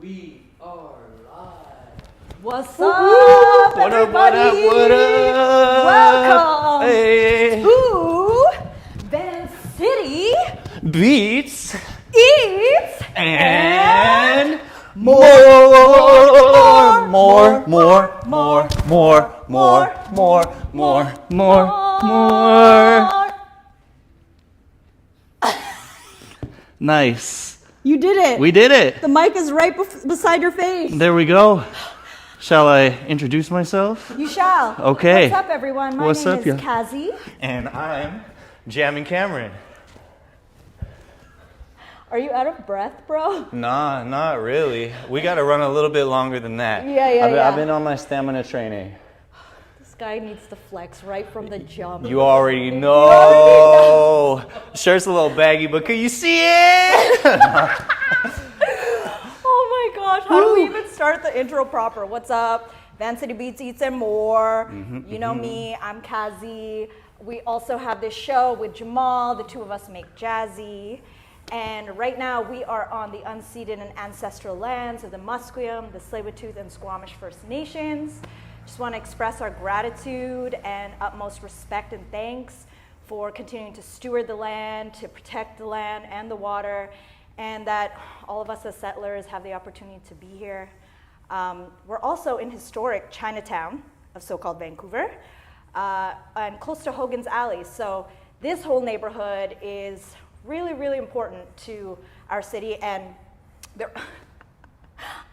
We are live. What's up, everybody? What up? Welcome Hey. to Vancity Beats Eats and more. Nice. You did it. We did it. The mic is right beside your face. There we go. Shall I introduce myself? You shall. Okay. What's up, everyone? My What's name up, is yeah? Katzie. And I'm Jammin Camrn. Are you out of breath, bro? Nah, not really. We got to run a little bit longer than that. Yeah. I've been on my stamina training. This guy needs to flex right from the jump. You already know. Shirt's a little baggy, but can you see it? Oh my gosh, how do we even start the intro proper? What's up? Vancity Beats, Eats, and More. You know me, I'm Katzie. We also have this show with Jamal. The two of us make Jazzy. And right now we are on the unceded and ancestral lands of the Musqueam, the Tsleil-Waututh, and Squamish First Nations. Just want to express our gratitude and utmost respect and thanks for continuing to steward the land, to protect the land and the water, and that all of us as settlers have the opportunity to be here. We're also in historic Chinatown of so-called Vancouver, and close to Hogan's Alley. So this whole neighborhood is really, really important to our city, and there,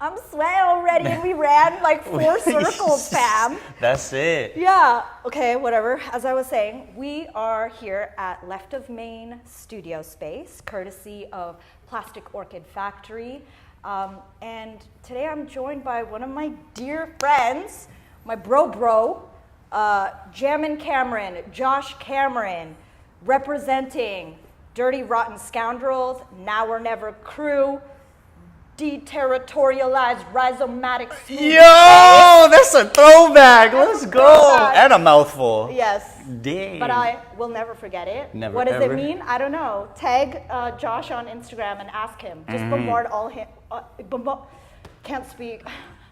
I'm sweating already, and we ran like 4 circles, fam. That's it. Yeah, okay, whatever. As I was saying, we are here at Left of Main Studio Space, courtesy of Plastic Orchid Factory. And today I'm joined by one of my dear friends, my bro, Jammin Camrn, Josh Camrn, representing Dirty Rotten Scoundrels, Now or Never crew, deterritorialized rhizomatic smooth. Yo, that's a throwback. Let's go. And a mouthful. Yes. Damn. But I will never forget it. Never, what does ever. it mean? I don't know. Tag Josh on Instagram and ask him. Just bombard all him. Can't speak.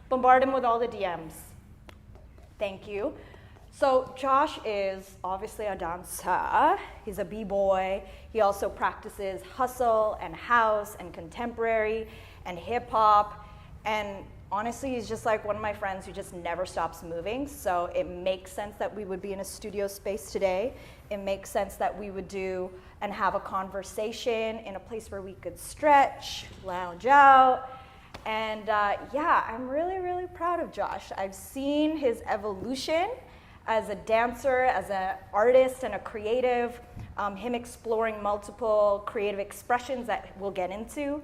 Bombard him with all the DMs. Thank you. So Josh is obviously a dancer. He's a b-boy. He also practices hustle and house and contemporary and hip hop. And honestly, he's just like one of my friends who just never stops moving. So it makes sense that we would be in a studio space today. It makes sense that we would do and have a conversation in a place where we could stretch, lounge out. And yeah, I'm really, really proud of Josh. I've seen his evolution as a dancer, as an artist and a creative, him exploring multiple creative expressions that we'll get into.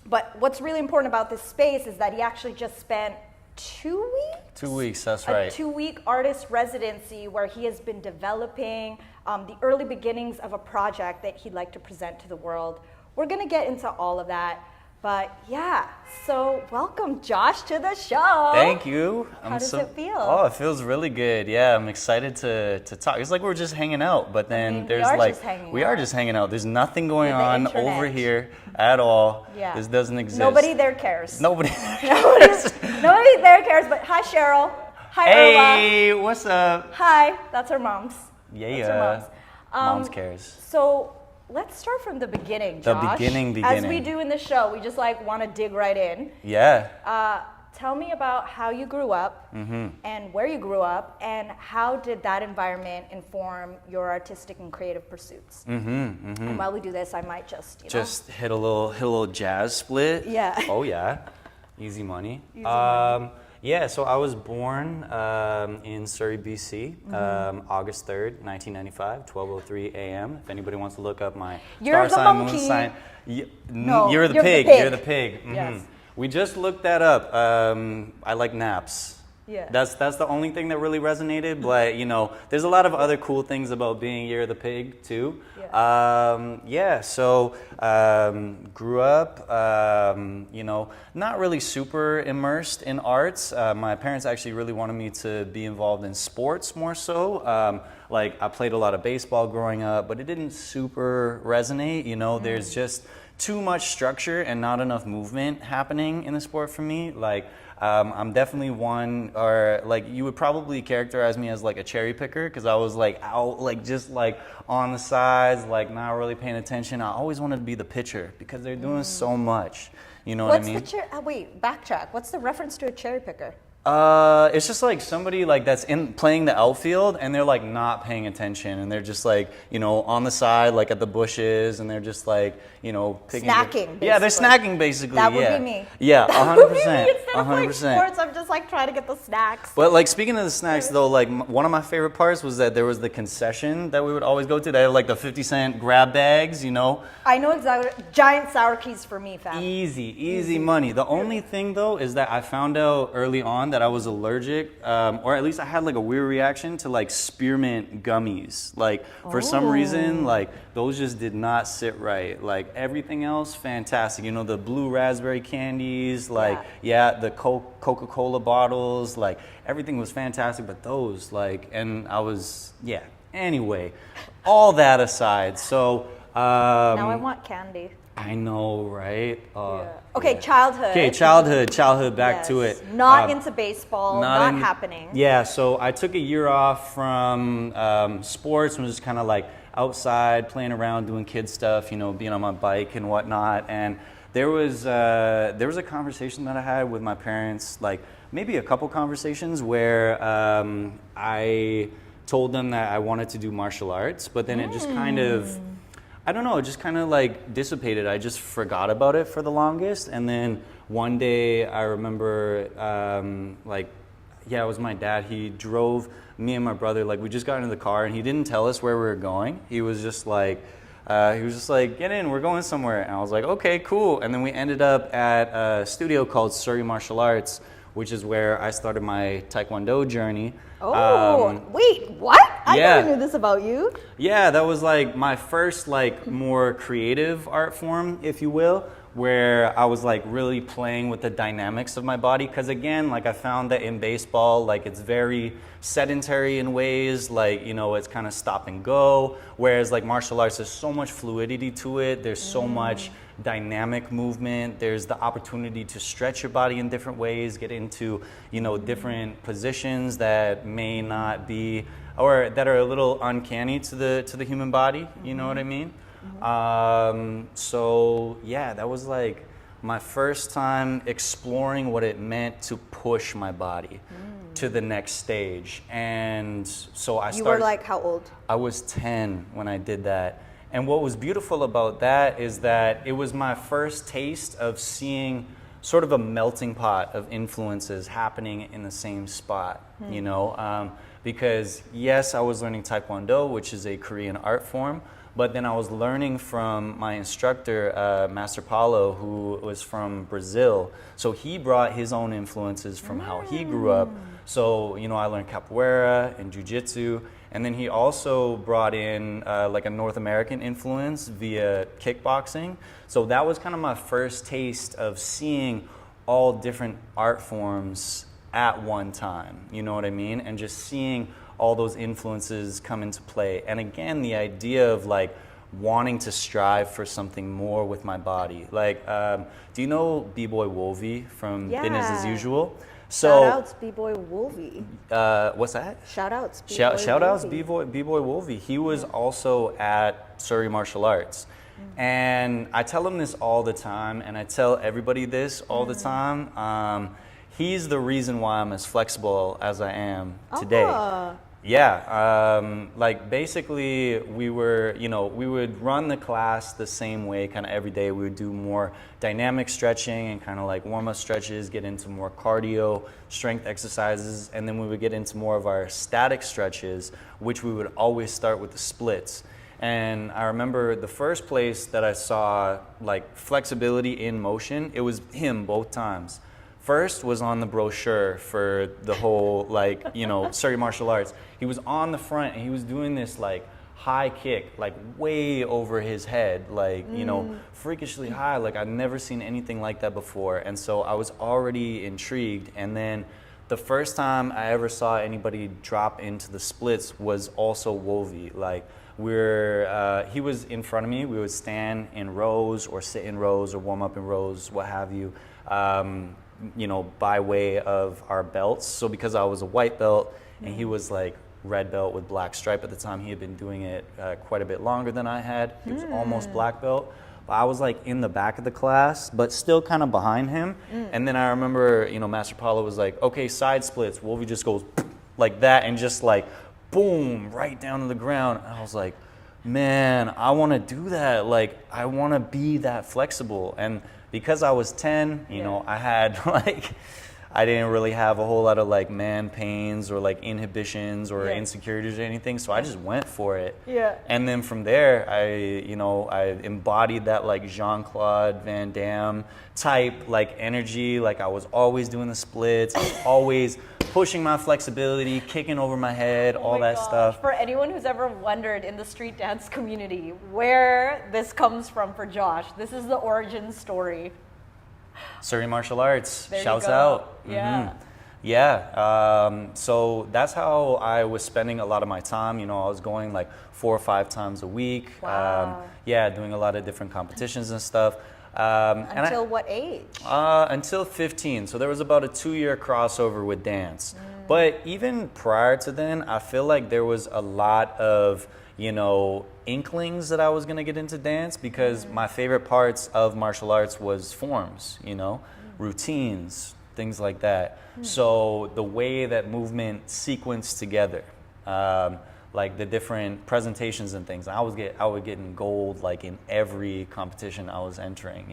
But what's really important about this space is that he actually just spent 2 weeks? 2 weeks, that's right. A 2-week artist residency where he has been developing the early beginnings of a project that he'd like to present to the world. We're gonna get into all of that. But yeah, so welcome, Josh, to the show. Thank you. How does it feel? Oh, it feels really good. Yeah, I'm excited to talk. It's like we're just hanging out, but then there's we are just hanging out. There's nothing going on over here at all. Yeah. This doesn't exist. Nobody there cares. Nobody. Nobody there cares, but hi, Cheryl. Hi, Hey, Erla. what's up? Hi, that's her mom's. Yeah. That's her mom's. Mom's cares. So let's start from the beginning, Josh. The beginning. As we do in the show, we just like want to dig right in. Yeah. Tell me about how you grew up and where you grew up, and how did that environment inform your artistic and creative pursuits? And while we do this, I might just hit a little jazz split. Yeah. Oh yeah, easy money. Easy money. Yeah, so I was born in Surrey, BC, August 3rd, 1995, 12:03 a.m. If anybody wants to look up my You're star the sign, monkey. moon sign. No, you're the you're the pig. pig. You're the pig. Yes. We just looked that up. I like naps. Yeah. That's the only thing that really resonated, but you know, there's a lot of other cool things about being Year of the Pig too. Yeah. So grew up, you know, not really super immersed in arts. My parents actually really wanted me to be involved in sports more so. Like I played a lot of baseball growing up, but it didn't super resonate. You know, there's just too much structure and not enough movement happening in the sport for me. Like, I'm definitely one, or like you would probably characterize me as like a cherry picker, because I was like out, like just like on the sides, like not really paying attention. I always wanted to be the pitcher because they're doing so much. You know what I mean? What's the wait, backtrack. What's the reference to a cherry picker? It's just like somebody like that's playing the outfield and they're like not paying attention, and they're just like, you know, on the side, like at the bushes, and they're just like, you know, picking. Snacking. Yeah, they're snacking basically. That would be me. Yeah, 100%. Instead of like 100%. sports, I'm just like trying to get the snacks. But like speaking of the snacks though, like one of my favorite parts was that there was the concession that we would always go to. They had like the 50-cent grab bags, you know. I know exactly. Giant sour keys for me, fam. Easy money. The only thing though is that I found out early on that I was allergic, or at least I had like a weird reaction to like spearmint gummies. Like for some reason, like those just did not sit right. Like everything else, fantastic. You know, the blue raspberry candies, like the Coca-Cola bottles, like everything was fantastic. But those, like, and I was, Anyway, all that aside, so. Now I want candy. I know, right? Okay, childhood. Okay, childhood. Back to it. Not into baseball. Not happening. Yeah, so I took a year off from sports and was just kind of like outside playing around, doing kid stuff. You know, being on my bike and whatnot. And there was a conversation that I had with my parents, like maybe a couple conversations where I told them that I wanted to do martial arts, but then it just kind of. I don't know, it just kind of like dissipated. I just forgot about it for the longest. And then one day I remember it was my dad. He drove me and my brother, like we just got into the car and he didn't tell us where we were going. He was just like, get in, we're going somewhere. And I was like, okay, cool. And then we ended up at a studio called Surrey Martial Arts, which is where I started my Taekwondo journey. Oh, wait, what? I never knew this about you. Yeah, that was like my first like more creative art form, if you will, where I was like really playing with the dynamics of my body. Because again, like I found that in baseball, like it's very sedentary in ways, like, you know, it's kind of stop and go. Whereas like martial arts, there's so much fluidity to it. There's so much dynamic movement. There's the opportunity to stretch your body in different ways, get into, you know, different positions that may not be, or that are a little uncanny to the human body. You know what I mean? So yeah, that was like my first time exploring what it meant to push my body to the next stage. And so I started. You were like how old? I was 10 when I did that. And what was beautiful about that is that it was my first taste of seeing sort of a melting pot of influences happening in the same spot, you know? Because yes, I was learning Taekwondo, which is a Korean art form, but then I was learning from my instructor, Master Paulo, who was from Brazil. So he brought his own influences from how he grew up. So, you know, I learned capoeira and jiu-jitsu. And then he also brought in like a North American influence via kickboxing. So that was kind of my first taste of seeing all different art forms at one time. You know what I mean? And just seeing all those influences come into play. And again, the idea of like wanting to strive for something more with my body. Like, do you know B-Boy Wolvie from Business as Usual? So, shout outs B-Boy Wolvie. What's that? Shout outs B-Boy Shout outs Wolvie. B-Boy Wolvie. He was also at Surrey Martial Arts. And I tell him this all the time, and I tell everybody this all the time. He's the reason why I'm as flexible as I am today. Yeah, like basically we would run the class the same way kind of every day. We would do more dynamic stretching and kind of like warm-up stretches, get into more cardio, strength exercises, and then we would get into more of our static stretches, which we would always start with the splits. And I remember the first place that I saw like flexibility in motion, it was him both times. First was on the brochure for the whole, like, you know, Surrey Martial Arts. He was on the front and he was doing this like high kick, like way over his head, like, you know, freakishly high. Like I'd never seen anything like that before. And so I was already intrigued. And then the first time I ever saw anybody drop into the splits was also Wolvie. Like he was in front of me. We would stand in rows or sit in rows or warm up in rows, what have you, by way of our belts. So because I was a white belt and he was like red belt with black stripe at the time, he had been doing it quite a bit longer than I had. He was almost black belt. But I was like in the back of the class, but still kind of behind him. And then I remember, Master Paulo was like, okay, side splits. Wolvie just goes like that and just like, boom, right down to the ground. And I was like, man, I want to do that. Like, I want to be that flexible. And because I was 10, I had like, I didn't really have a whole lot of like man pains or like inhibitions or insecurities or anything. So I just went for it. Yeah. And then from there, I embodied that like Jean-Claude Van Damme type like energy. Like I was always doing the splits. I was always pushing my flexibility, kicking over my head, all that stuff. For anyone who's ever wondered in the street dance community where this comes from for Josh, this is the origin story. Surrey Martial Arts, there shouts you go. out. Yeah. So that's how I was spending a lot of my time. I was going like 4 or 5 times a week. Wow. Doing a lot of different competitions and stuff. Until what age? Until 15. So there was about a 2-year crossover with dance. But even prior to then, I feel like there was a lot of, inklings that I was going to get into dance because my favorite parts of martial arts was forms, routines, things like that. So the way that movement sequenced together, like the different presentations and things. I would get in gold like in every competition I was entering,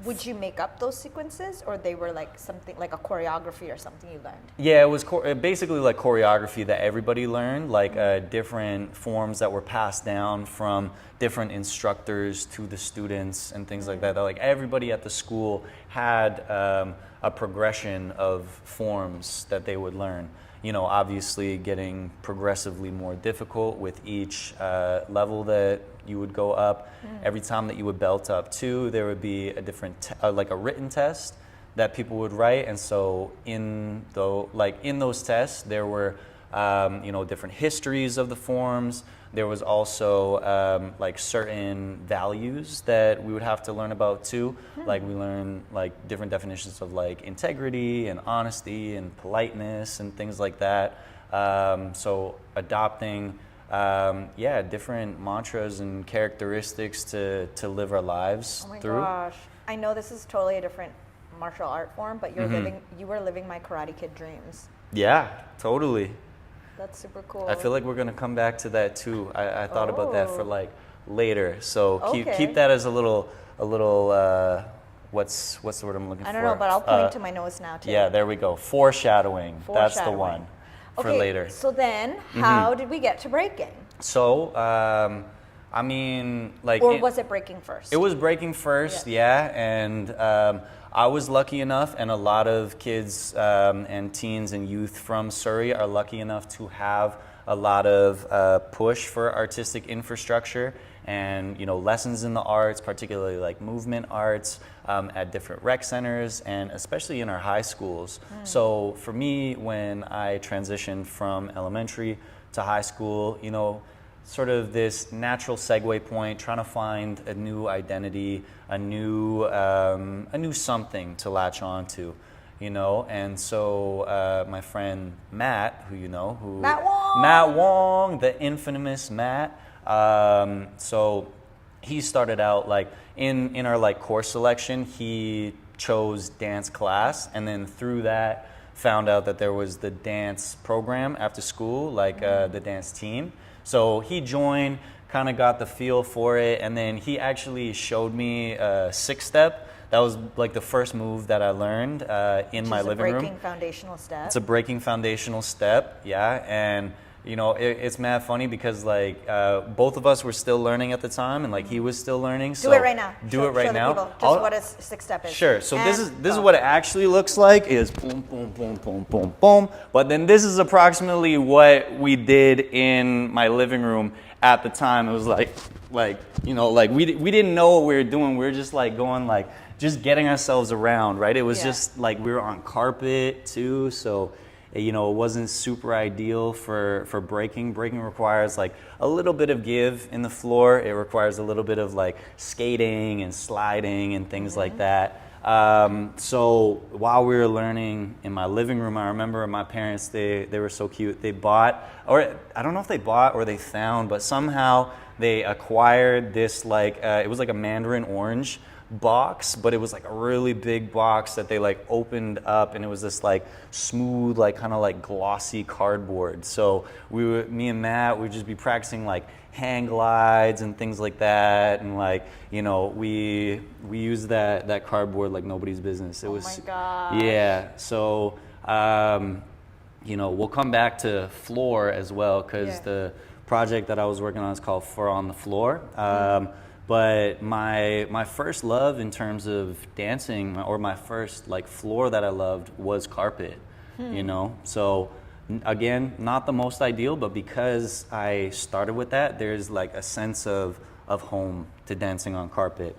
Would you make up those sequences or they were like something like a choreography or something you learned? Yeah, it was basically like choreography that everybody learned, like different forms that were passed down from different instructors to the students and things like that. Like everybody at the school had a progression of forms that they would learn. Obviously getting progressively more difficult with each level that you would go up. Every time that you would belt up too, there would be a different, like a written test that people would write. And so in those tests, there were, different histories of the forms. There was also like certain values that we would have to learn about too. Like we learned like different definitions of like integrity and honesty and politeness and things like that. So adopting, different mantras and characteristics to live our lives through. Oh my gosh. I know this is totally a different martial art form, but you were living my Karate Kid dreams. Yeah, totally. That's super cool. I feel like we're gonna come back to that too. I thought about that for like later. So Okay. keep that as a little what's the word I'm looking for? I don't know, but I'll point to my nose now too. Yeah, there we go. Foreshadowing. That's the one for later. So then, how did we get to breaking? So, I mean, like... Or was it breaking first? It was breaking first, yeah. And I was lucky enough, and a lot of kids and teens and youth from Surrey are lucky enough to have a lot of push for artistic infrastructure and, lessons in the arts, particularly like movement arts at different rec centers and especially in our high schools. So for me, when I transitioned from elementary to high school, sort of this natural segue point, trying to find a new identity, a new something to latch on to, And so my friend Matt, who Matt Wong, the infamous Matt. So he started out like in our like course selection, he chose dance class, and then through that found out that there was the dance program after school, like the dance team. So he joined, kind of got the feel for it, and then he actually showed me a 6-step. That was like the first move that I learned in my living room. It's a breaking foundational step. It's a breaking foundational step, yeah. And it's mad funny because like both of us were still learning at the time, and like he was still learning. Do it right now. Do it right now. Just what a 6-step is. Sure. So this is what it actually looks like. Is boom, boom, boom, boom, boom, boom. But then this is approximately what we did in my living room at the time. It was like we didn't know what we were doing. We were just like going like just getting ourselves around, right? It was just like we were on carpet too, so. You know, it wasn't super ideal for breaking. Breaking requires like a little bit of give in the floor. It requires a little bit of like skating and sliding and things like that. So while we were learning in my living room, I remember my parents, they were so cute. They bought, or I don't know if they bought or they found, but somehow they acquired this like, it was like a mandarin orange box, but it was like a really big box that they like opened up, and it was this like smooth, like kind of like glossy cardboard. So me and Matt, we'd just be practicing like hang glides and things like that, and like, you know, we used that cardboard like nobody's business. It was, oh my gosh. yeah. So you know, we'll come back to floor as well, because the project that I was working on is called For on the Floor. But my first love in terms of dancing, or my first like floor that I loved, was carpet. You know, so again, not the most ideal, but because I started with that, there's like a sense of home to dancing on carpet.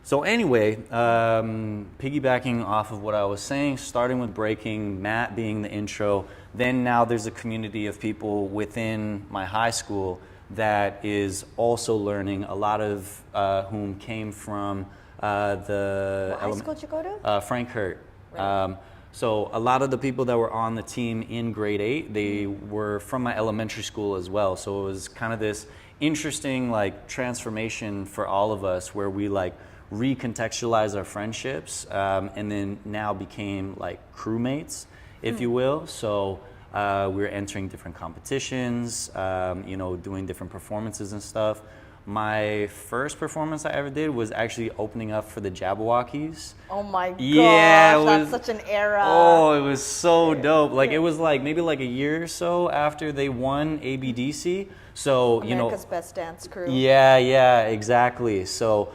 So anyway, piggybacking off of what I was saying, starting with breaking, Matt being the intro, then now there's a community of people within my high school that is also learning, a lot of whom came from the... What high school did you go to? Frank Hurt. Right. So a lot of the people that were on the team in grade 8, they were from my elementary school as well. So it was kind of this interesting like transformation for all of us, where we like recontextualize our friendships, and then now became like crewmates, if you will. So we were entering different competitions, you know, doing different performances and stuff. My first performance I ever did was actually opening up for the Jabberwockies. Oh my gosh, yeah, that's such an era. Oh, it was so dope. Like it was like maybe like a year or so after they won ABDC. So, you know, America's Best Dance Crew. Yeah, exactly. So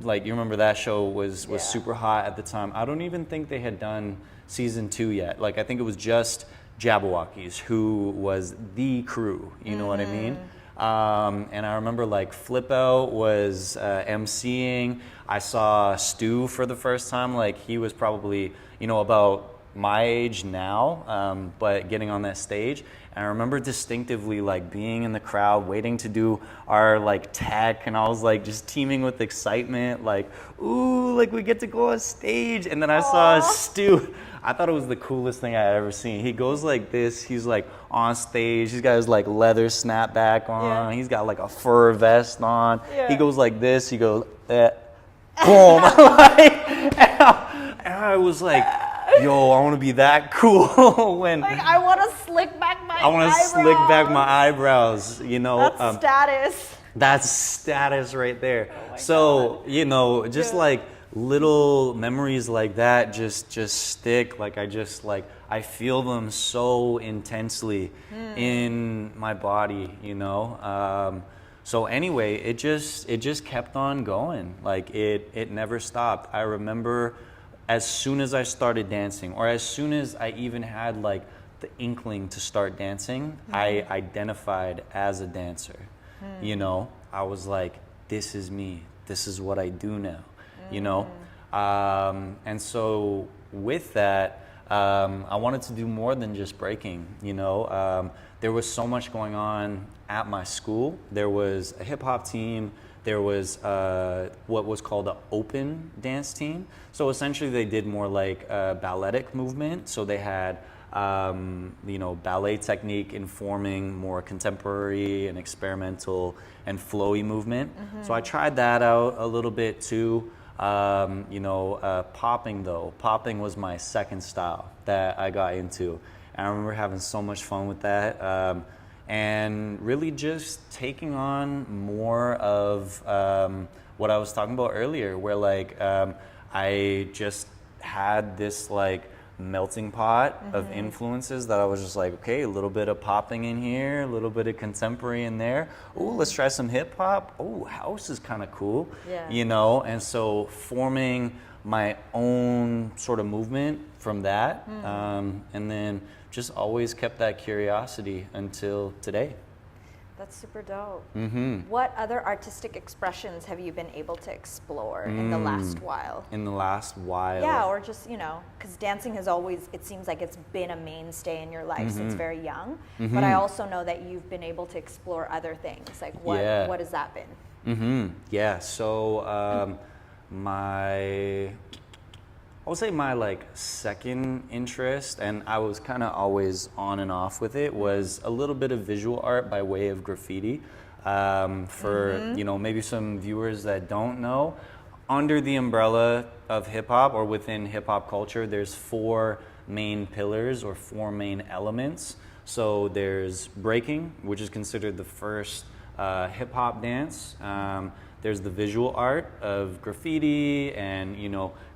like, you remember that show was super hot at the time. I don't even think they had done season 2 yet. Like, I think it was just Jabberwockies who was the crew, you know what I mean? And I remember like Flip Out was emceeing. I saw Stu for the first time. Like, he was probably, you know, about my age now, but getting on that stage. And I remember distinctively like being in the crowd waiting to do our like tech, and I was like just teeming with excitement, like, ooh, like we get to go on stage. And then I saw Stu. I thought it was the coolest thing I had ever seen. He goes like this, he's like on stage, he's got his like leather snapback on, he's got like a fur vest on, he goes like this, he goes, boom. And I was like, yo, I want to be that cool. When like, I want to slick back my eyebrows. I want to slick back my eyebrows, you know. That's status. That's status right there. Oh so, you know, just like little memories like that just stick. Like, I feel them so intensely in my body, you know. So anyway, it just kept on going. Like, it never stopped. I remember as soon as I started dancing, or as soon as I even had like the inkling to start dancing, I identified as a dancer. You know, I was like, this is me. This is what I do now, you know? And so with that, I wanted to do more than just breaking, you know? There was so much going on at my school. There was a hip hop team. There was what was called an open dance team. So essentially they did more like balletic movement. So they had, you know, ballet technique informing more contemporary and experimental and flowy movement. So I tried that out a little bit too. You know, popping though. Popping was my second style that I got into. And I remember having so much fun with that. And really just taking on more of what I was talking about earlier, where like I just had this like melting pot of influences that I was just like, okay, a little bit of popping in here, a little bit of contemporary in there. Oh, let's try some hip hop. Oh, house is kind of cool, you know? And so forming my own sort of movement from that, and then just always kept that curiosity until today. That's super dope. Mm-hmm. What other artistic expressions have you been able to explore in the last while? In the last while? Yeah, or just, because dancing has always, it seems like it's been a mainstay in your life since very young. But I also know that you've been able to explore other things. Like, what has that been? Yeah, so I would say my like second interest, and I was kind of always on and off with it, was a little bit of visual art by way of graffiti. For maybe some viewers that don't know, under the umbrella of hip hop or within hip hop culture, there's 4 main pillars or 4 main elements. So there's breaking, which is considered the first hip hop dance. There's the visual art of graffiti and,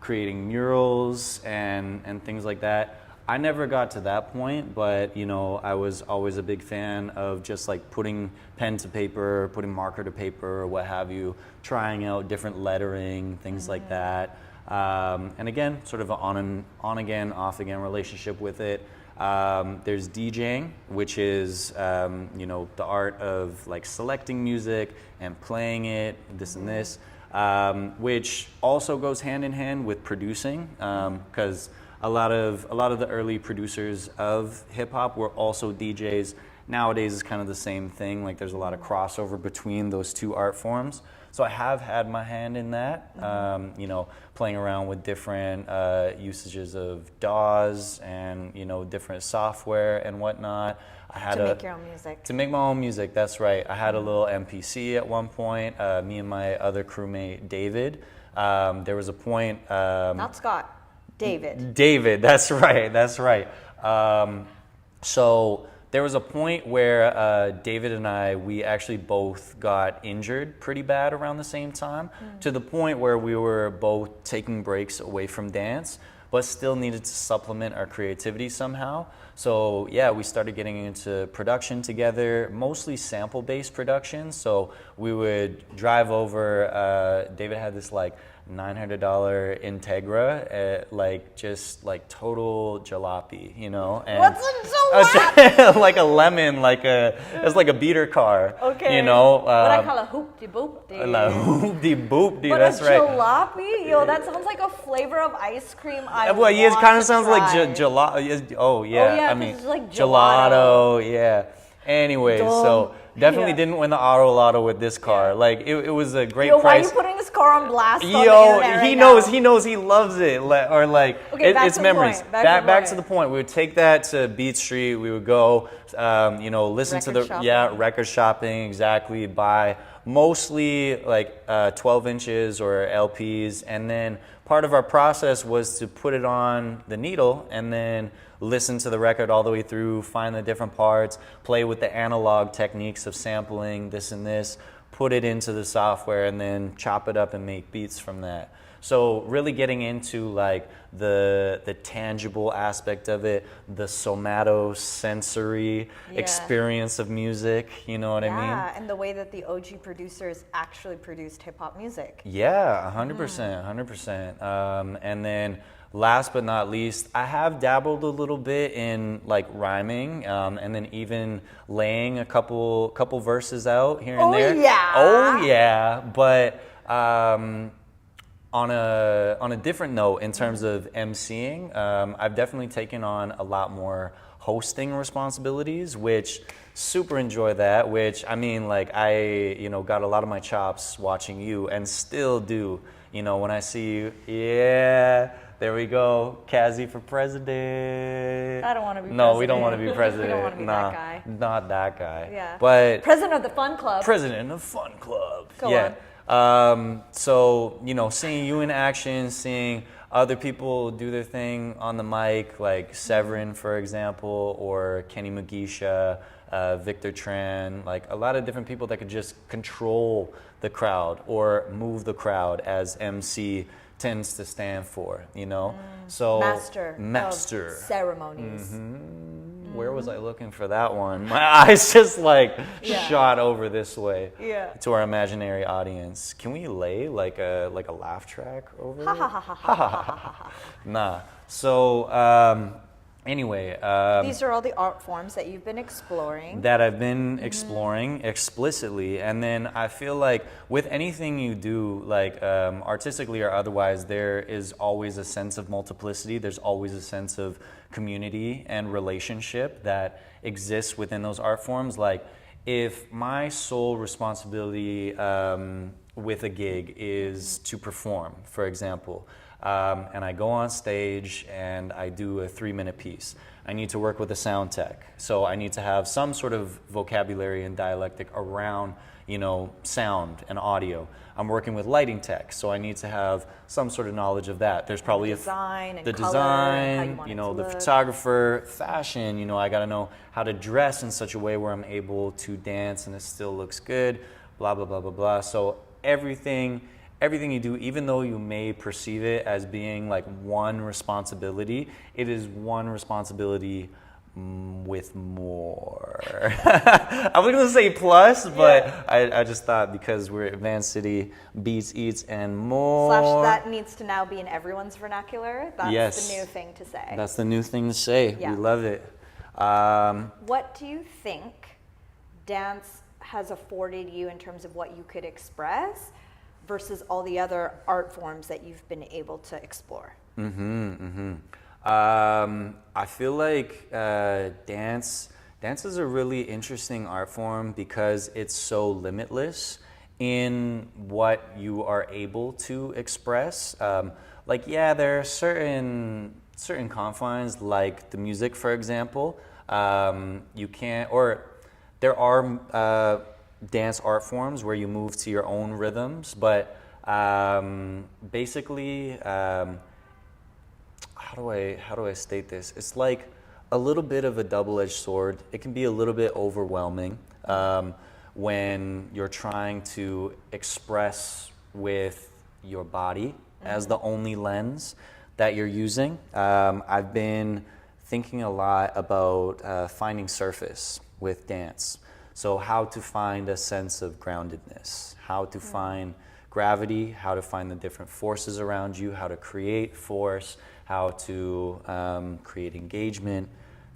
creating murals and things like that. I never got to that point, but, I was always a big fan of just like putting pen to paper, putting marker to paper, or what have you, trying out different lettering, things like that. And again, sort of an on again, off again relationship with it. There's DJing, which is, the art of like selecting music and playing it, this and this, which also goes hand in hand with producing, because a lot of the early producers of hip hop were also DJs. Nowadays it's kind of the same thing. Like there's a lot of crossover between those 2 art forms. So I have had my hand in that, playing around with different usages of DAWs and, different software and whatnot. I had to make your own music. To make my own music, that's right. I had a little MPC at one point, me and my other crewmate, David. There was a point... Not Scott, David. David, that's right. So there was a point where David and I, we actually both got injured pretty bad around the same time, to the point where we were both taking breaks away from dance, but still needed to supplement our creativity somehow. So yeah, we started getting into production together, mostly sample-based production. So we would drive over, David had this like $900 Integra, just total jalopy, And What's in so what? like a lemon, it's like a beater car, Okay. What I call a hoop-de-boop-de. La hoop-de-boop-de, But that's a right. jalopy? Yo, that sounds like a flavor of ice cream Well, yeah, it kind of sounds like gelato. Oh, yeah. Yeah, I mean, it's like gelato. Yeah. Anyways, so definitely didn't win the auto lotto with this car. Like it was a great price. Why are you putting this car on blast on the internet he right knows. now? He knows. He loves it. It's to the memories. point. Back to the point. We would take that to Beat Street. We would go, listen to record shopping. Exactly. Buy mostly 12 inches or LPs, and then part of our process was to put it on the needle and then listen to the record all the way through, find the different parts, play with the analog techniques of sampling, this and this, put it into the software, and then chop it up and make beats from that. So really getting into the tangible aspect of it, the somatosensory experience of music, you know what I mean? Yeah, and the way that the OG producers actually produced hip-hop music. Yeah, 100%. And then last but not least, I have dabbled a little bit in rhyming, and then even laying a couple verses out here and there. Oh yeah, but on a different note, in terms of emceeing, I've definitely taken on a lot more hosting responsibilities, which super enjoy that. Which I mean, I got a lot of my chops watching you, and still do. When I see you, yeah. There we go, Katzie for president. I don't want to be president. No, we don't want to be president. We don't want to be that guy. Not that guy. Yeah. But president of the fun club. President of fun club. Go on. So, seeing you in action, seeing other people do their thing on the mic, like Severin, for example, or Kenny Mugisha, Victor Tran, a lot of different people that could just control the crowd or move the crowd, as MC tends to stand for, So master of ceremonies. Where was I looking for that one? My eyes just shot over this way to our imaginary audience. Can we lay a laugh track over it? Nah. So Anyway, these are all the art forms that you've been exploring. that I've been exploring explicitly. And then I feel like with anything you do, like artistically or otherwise, there is always a sense of multiplicity. There's always a sense of community and relationship that exists within those art forms. Like if my sole responsibility with a gig is to perform, for example, and I go on stage and I do a 3-minute piece. I need to work with a sound tech. So I need to have some sort of vocabulary and dialectic around, sound and audio. I'm working with lighting tech, so I need to have some sort of knowledge of that. There's probably design the color, design, how you want it to the look. photographer, fashion, I got to know how to dress in such a way where I'm able to dance and it still looks good, blah, blah, blah, blah, blah. So everything you do, even though you may perceive it as being like one responsibility, it is one responsibility with more. I was going to say plus, but I just thought because we're at Vancity, beats, eats, and more. / that needs to now be in everyone's vernacular. That's the new thing to say. That's the new thing to say. Yeah. We love it. What do you think dance has afforded you in terms of what you could express versus all the other art forms that you've been able to explore? I feel like dance is a really interesting art form because it's so limitless in what you are able to express. There are certain confines, like the music, for example. You can't, or there are dance art forms where you move to your own rhythms, but basically, how do I state this? It's like a little bit of a double-edged sword. It can be a little bit overwhelming when you're trying to express with your body as the only lens that you're using. I've been thinking a lot about finding surface with dance. So how to find a sense of groundedness, how to find gravity, how to find the different forces around you, how to create force, how to create engagement,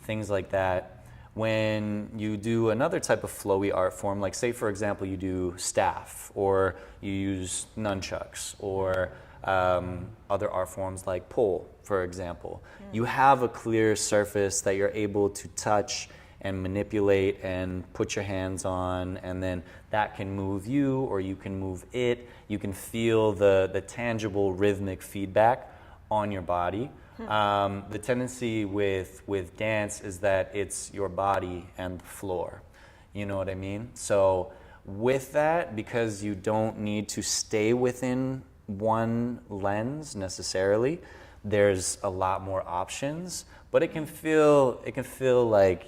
things like that. When you do another type of flowy art form, like say for example you do staff, or you use nunchucks, or other art forms like pole, for example, you have a clear surface that you're able to touch and manipulate and put your hands on, and then that can move you or you can move it. You can feel the tangible rhythmic feedback on your body. The tendency with dance is that it's your body and the floor. You know what I mean? So with that, because you don't need to stay within one lens necessarily, there's a lot more options, but it can feel like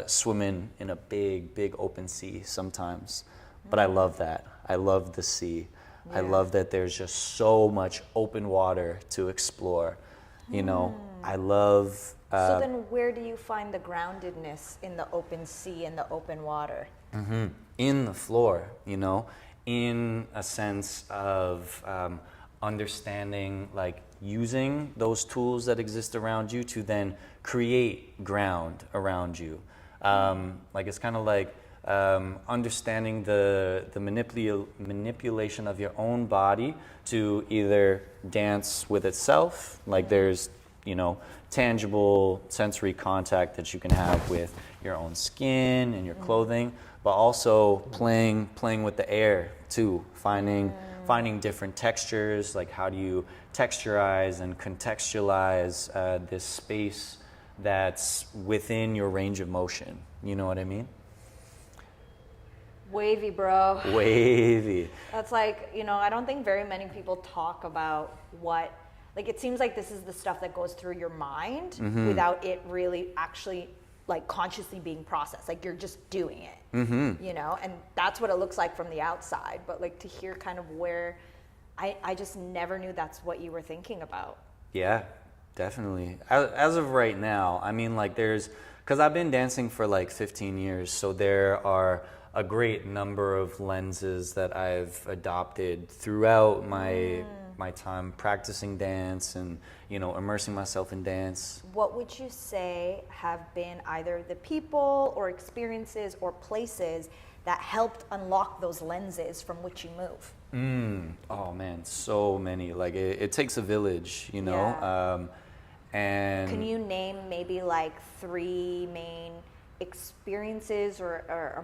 swimming in a big open sea sometimes. But I love that. I love the sea. I love that there's just so much open water to explore. I love. So then, where do you find the groundedness in the open sea and the open water? In the floor, in a sense of understanding, like using those tools that exist around you to then create ground around you. It's kind of like understanding the manipulation of your own body to either dance with itself, like there's tangible sensory contact that you can have with your own skin and your clothing, but also playing with the air too, finding different textures, like how do you texturize and contextualize this space that's within your range of motion. You know what I mean? Wavy, bro. Wavy. That's like, I don't think very many people talk about it seems like this is the stuff that goes through your mind without it really actually consciously being processed. Like you're just doing it, and that's what it looks like from the outside. But to hear kind of where, I just never knew that's what you were thinking about. Yeah, definitely. As of right now, I mean, because I've been dancing for 15 years, so there are a great number of lenses that I've adopted throughout my my time practicing dance and, you know, immersing myself in dance. What would you say have been either the people or experiences or places that helped unlock those lenses from which you move? Oh man, so many. Like it takes a village, you know. Yeah. And Can you name maybe like 3 main experiences or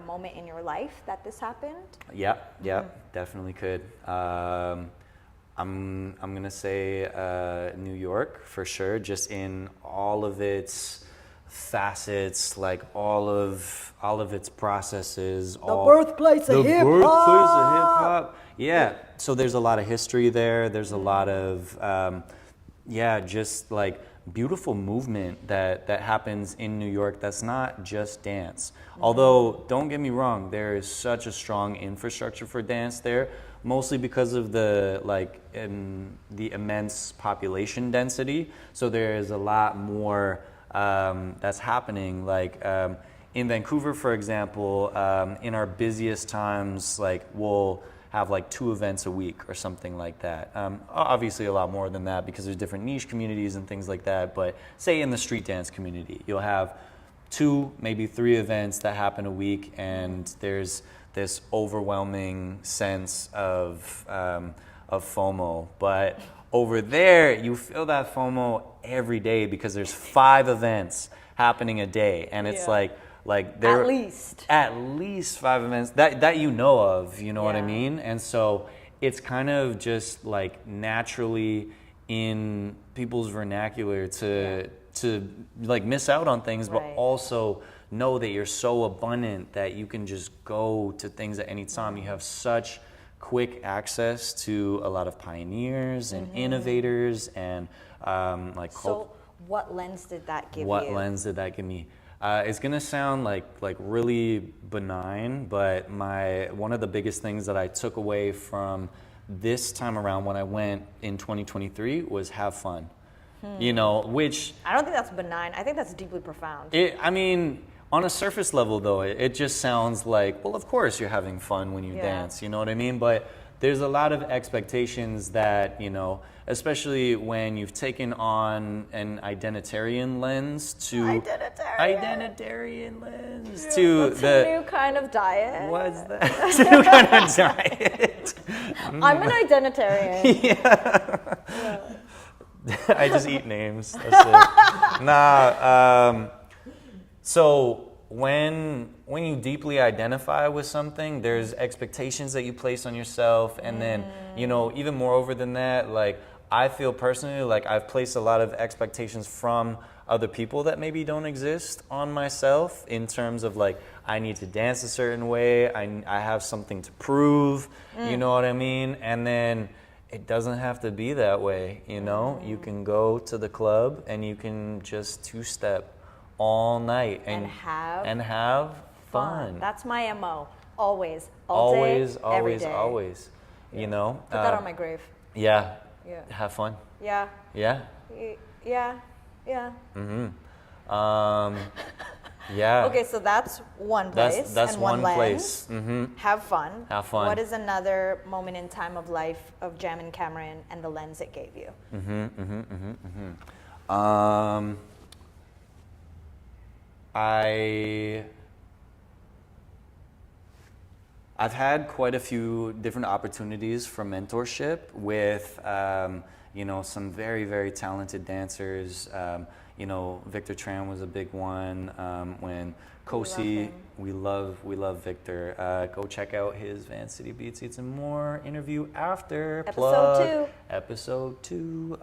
a moment in your life that this happened? Yeah, definitely could. I'm gonna say New York for sure, just in all of its facets, like all of its processes. The birthplace of hip hop. Yeah. So there's a lot of history there. There's a lot of just like beautiful movement that happens in New York that's not just dance. Although, don't get me wrong, there is such a strong infrastructure for dance there, mostly because of the immense population density. So there is a lot more that's happening. Like in Vancouver, for example, in our busiest times, like we'll have like 2 events a week or something like that. Obviously a lot more than that because there's different niche communities and things like that. But say in the street dance community, you'll have 2, maybe 3 events that happen a week, and there's this overwhelming sense of FOMO. But over there, you feel that FOMO every day because there's 5 events happening a day, and it's like there at least 5 events that you know of, you know what I mean? And so it's kind of just like naturally in people's vernacular to like miss out on things, but also know that you're so abundant that you can just go to things at any time. You have such quick access to a lot of pioneers and innovators and what lens did that give you? What lens did that give me? It's gonna sound like really benign, but one of the biggest things that I took away from this time around when I went in 2023 was have fun. You know, which I don't think that's benign. I think that's deeply profound. I mean, on a surface level though, it just sounds like, well, of course you're having fun when you dance, you know what I mean? But there's a lot of expectations that, you know, especially when you've taken on an identitarian lens to That's to a new kind of diet. What's that? It's a new kind of diet. I'm an identitarian. Yeah. I just eat names. That's it. Nah. So when you deeply identify with something, there's expectations that you place on yourself, and then, you know, even moreover than that, like I feel personally like I've placed a lot of expectations from other people that maybe don't exist on myself, in terms of like I need to dance a certain way, I have something to prove, you know what I mean? And then it doesn't have to be that way, you know? You can go to the club and you can just 2-step all night and have fun. That's my MO. Always. Always, day, every day. always. You know? Put that on my grave. Yeah. Yeah. Have fun. Yeah. Yeah. Yeah. Yeah. Okay, so that's one place. That's and one lens. place. Have fun. Have fun. What is another moment in time of life of Jammin Camrn and the lens it gave you? I've had quite a few different opportunities for mentorship with, you know, some very, very talented dancers. You know, Victor Tran was a big one. When Kosi, we love Victor. Go check out his Vancity Beats Eats and More interview after. Episode 2.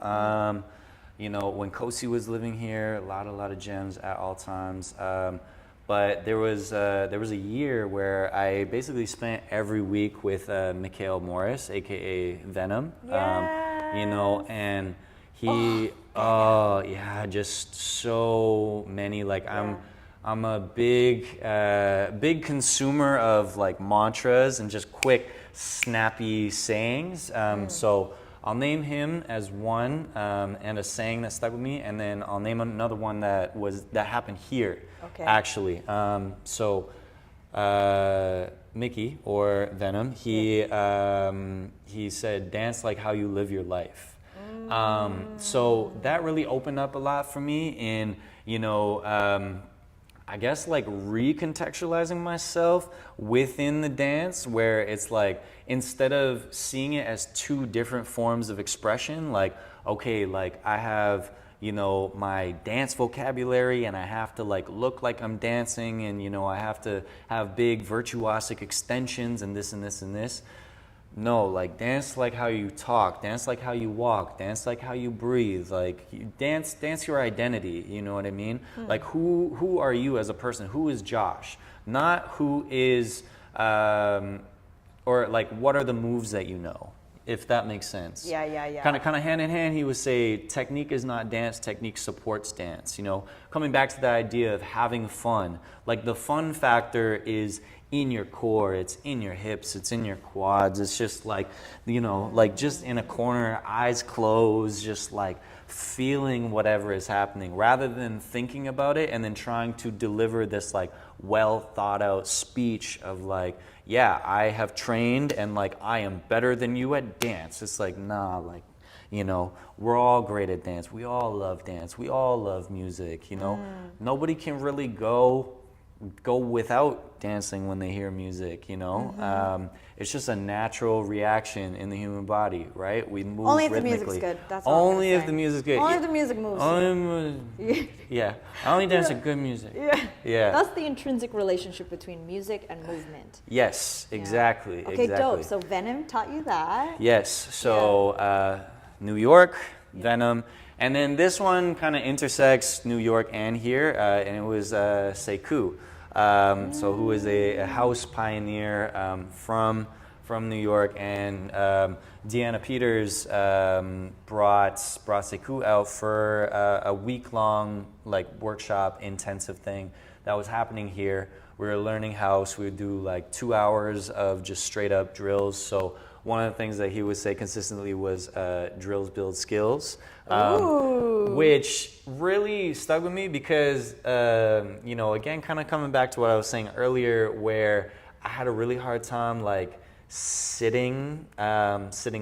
You know, when Kosi was living here, a lot of gems at all times. But there was a year where I basically spent every week with Mikhail Morris, aka Venom. You know, and he, just so many. Like I'm a big consumer of like mantras and just quick, snappy sayings. So I'll name him as one, and a saying that stuck with me, and then I'll name another one that happened here, actually. Mickey or Venom, he said, dance like how you live your life. So that really opened up a lot for me in, you know, I guess like recontextualizing myself within the dance, where it's like, instead of seeing it as two different forms of expression, like, okay, like I have, you know, my dance vocabulary and I have to like look like I'm dancing, and, you know, I have to have big virtuosic extensions and this and this and this. No, like dance like how you talk, dance like how you walk, dance like how you breathe, like you dance your identity, you know what I mean? Like who are you as a person? Who is Josh? Not who is, or like what are the moves that you know, if that makes sense. Yeah. Kind of hand in hand, he would say technique is not dance, technique supports dance, you know? Coming back to the idea of having fun, like the fun factor is in your core, it's in your hips, it's in your quads, it's just like, you know, like just in a corner, eyes closed, just like feeling whatever is happening, rather than thinking about it and then trying to deliver this like well thought out speech of like, yeah, I have trained and like I am better than you at dance. It's like, nah, like, you know, we're all great at dance, we all love dance, we all love music, you know. Nobody can really go without dancing when they hear music, you know. It's just a natural reaction in the human body, right? We move Only if the rhythmically. music's good. That's all. Only if the music's good. Only if the music moves. Yeah, I only dance to good music. Yeah. That's the intrinsic relationship between music and movement. Yes, exactly. Okay, exactly. dope. So Venom taught you that. Yes. So New York, Venom. And then this one kind of intersects New York and here, and it was Sekou. So who is a house pioneer from New York, and Deanna Peters brought Sekou out for a week-long like workshop intensive thing that was happening here. We were learning house. We would do like 2 hours of just straight up drills. So one of the things that he would say consistently was drills build skills, which really stuck with me because, you know, again, kind of coming back to what I was saying earlier, where I had a really hard time like sitting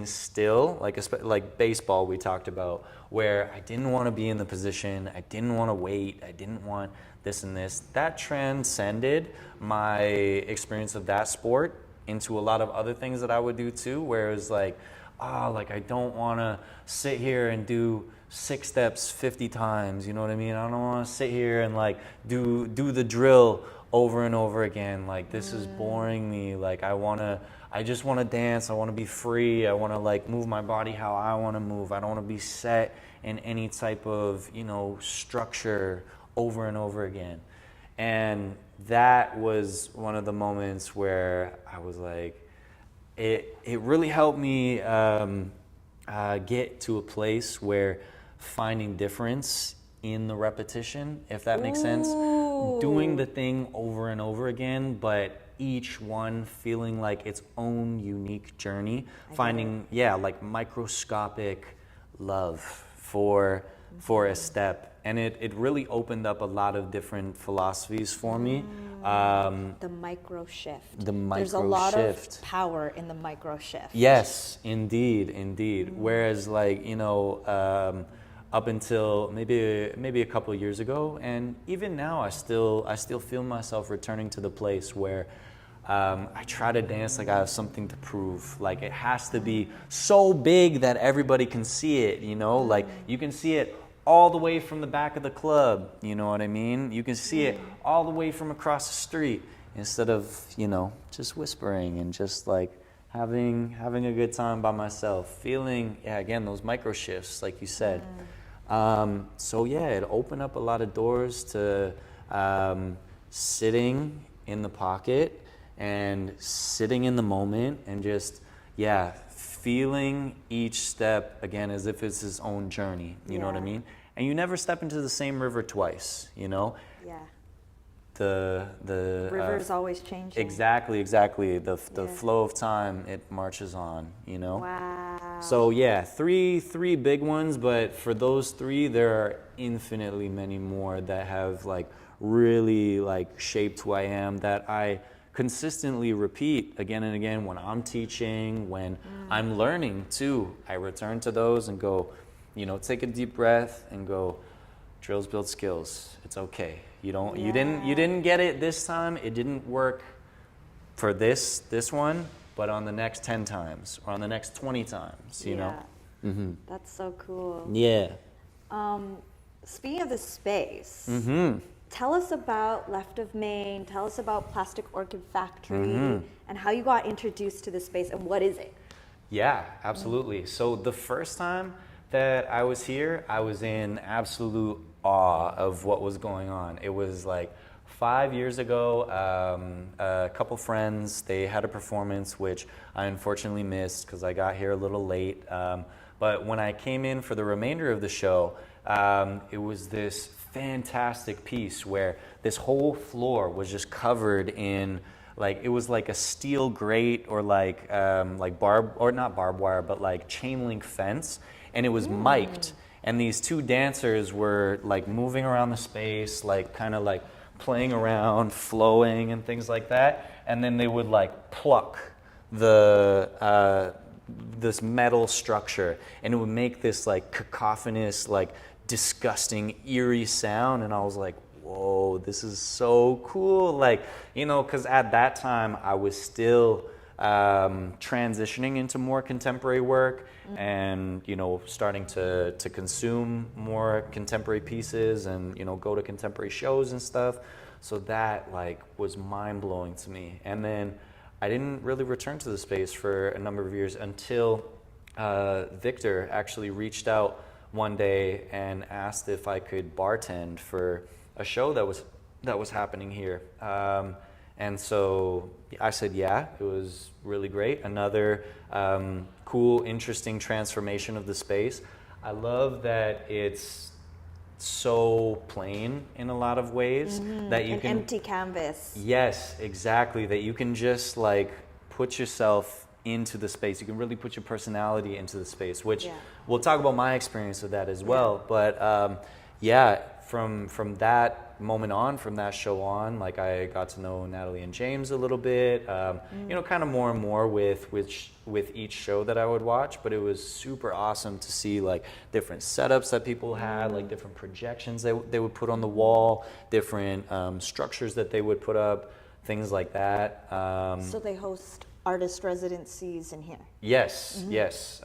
still, like baseball we talked about, where I didn't want to be in the position, I didn't want to wait, I didn't want this and this. That transcended my experience of that sport into a lot of other things that I would do too, where it was like, like I don't want to sit here and do 6 steps 50 times, you know what I mean? I don't want to sit here and like do the drill over and over again. Like this is boring me. Like I just want to dance. I want to be free. I want to like move my body how I want to move. I don't want to be set in any type of, you know, structure over and over again. And that was one of the moments where I was like, it really helped me get to a place where finding difference in the repetition, if that makes sense, doing the thing over and over again, but each one feeling like its own unique journey, finding, like microscopic love for a step. And it really opened up a lot of different philosophies for me. The micro shift. There's a lot of power in the micro shift. Yes, indeed. Whereas like, you know, up until maybe a couple of years ago, and even now I still feel myself returning to the place where I try to dance like I have something to prove. Like it has to be so big that everybody can see it, you know? Like you can see it all the way from the back of the club, you know what I mean? You can see it all the way from across the street, instead of, you know, just whispering and just like having a good time by myself, feeling, again, those micro shifts, like you said. So it opened up a lot of doors to sitting in the pocket and sitting in the moment and just, feeling each step again as if it's his own journey, you know what I mean? And you never step into the same river twice, you know? Yeah. The river's always changing. Exactly. The flow of time, it marches on, you know? Wow. So three big ones, but for those 3, there are infinitely many more that have like really like shaped who I am, that I consistently repeat again and again when I'm teaching, when I'm learning too. I return to those and go, you know, take a deep breath and go, drills build skills. It's okay. You didn't get it this time. It didn't work for this one, but on the next 10 times or on the next 20 times, you know? Mm-hmm. That's so cool. Yeah. Speaking of the space, tell us about Left of Maine, tell us about Plastic Orchid Factory, and how you got introduced to the space, and what is it? Yeah, absolutely. So the first time that I was here, I was in absolute awe of what was going on. It was like 5 years ago, a couple friends, they had a performance which I unfortunately missed because I got here a little late. But when I came in for the remainder of the show, it was this fantastic piece where this whole floor was just covered in, like, it was like a steel grate or like not barbed wire, but like chain link fence, and it was mic'd. And these two dancers were like moving around the space, like kind of like playing around, flowing and things like that. And then they would like pluck this metal structure, and it would make this like cacophonous, like disgusting, eerie sound. And I was like, whoa, this is so cool. Like, you know, because at that time I was still transitioning into more contemporary work and, you know, starting to consume more contemporary pieces and, you know, go to contemporary shows and stuff. So that like was mind-blowing to me. And then I didn't really return to the space for a number of years until Victor actually reached out one day and asked if I could bartend for a show that was happening here. And so I said, yeah, it was really great. Another cool, interesting transformation of the space. I love that it's so plain in a lot of ways that you can... An empty canvas. Yes, exactly. That you can just like put yourself into the space. You can really put your personality into the space, which we'll talk about my experience of that as well. But yeah, from that moment on, from that show on, like I got to know Natalie and James a little bit, you know, kind of more and more with each show that I would watch. But it was super awesome to see like different setups that people had, like different projections they would put on the wall, different structures that they would put up, things like that. So they host artist residencies in here? Yes, yes.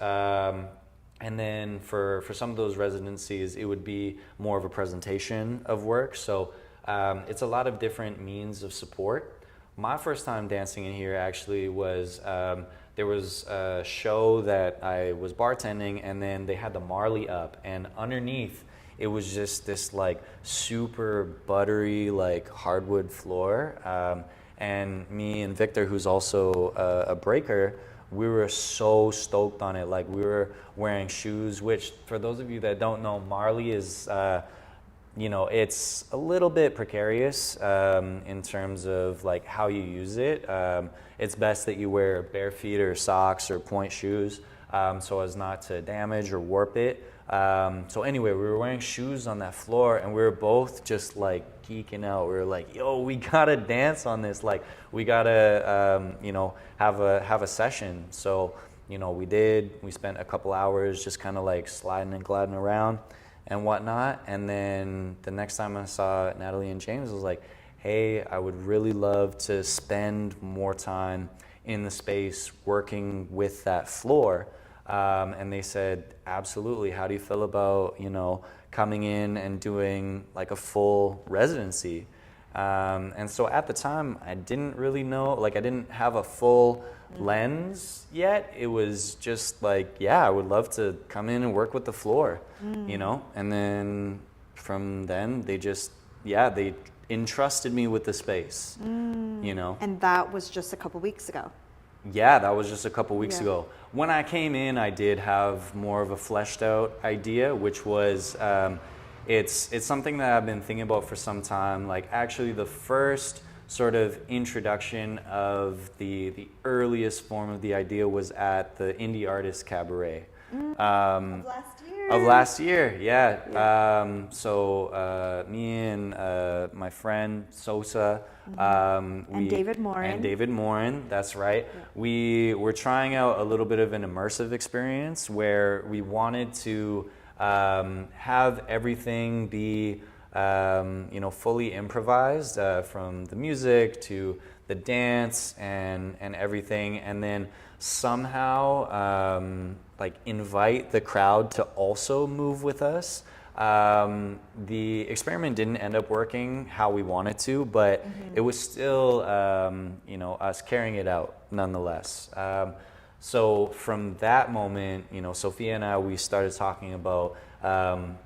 And then for some of those residencies, it would be more of a presentation of work. So it's a lot of different means of support. My first time dancing in here actually was, there was a show that I was bartending, and then they had the MOARRR up, and underneath it was just this like super buttery like hardwood floor. And me and Victor, who's also a breaker, we were so stoked on it. Like, we were wearing shoes, which for those of you that don't know, MOARRR is, you know, it's a little bit precarious in terms of like how you use it. It's best that you wear bare feet or socks or point shoes so as not to damage or warp it. So anyway, we were wearing shoes on that floor, and we were both just like geeking out. We were like, yo, we gotta dance on this. Like, we gotta, you know, have a session. So, you know, we did. We spent a couple hours just kind of like sliding and gliding around and whatnot. And then the next time I saw Natalie and James, I was like, hey, I would really love to spend more time in the space working with that floor. And they said, absolutely. How do you feel about, you know, coming in and doing like a full residency? And so at the time, I didn't really know, like I didn't have a full lens yet. It was just like, yeah, I would love to come in and work with the floor, you know? And then from then, they just, they entrusted me with the space, you know? And that was just a couple weeks ago. Yeah, that was just a couple weeks ago. When I came in, I did have more of a fleshed out idea, which was, it's something that I've been thinking about for some time. Like, actually the first sort of introduction of the earliest form of the idea was at the Indie Artist Cabaret. Of last year. Of last year, yeah. So me and my friend Sosa, And David Morin. And David Morin, that's right. Yeah. We were trying out a little bit of an immersive experience where we wanted to have everything be fully improvised, from the music to the dance and everything, and then somehow like invite the crowd to also move with us. The experiment didn't end up working how we wanted to, but it was still us carrying it out nonetheless. So from that moment, Sophia and I, we started talking about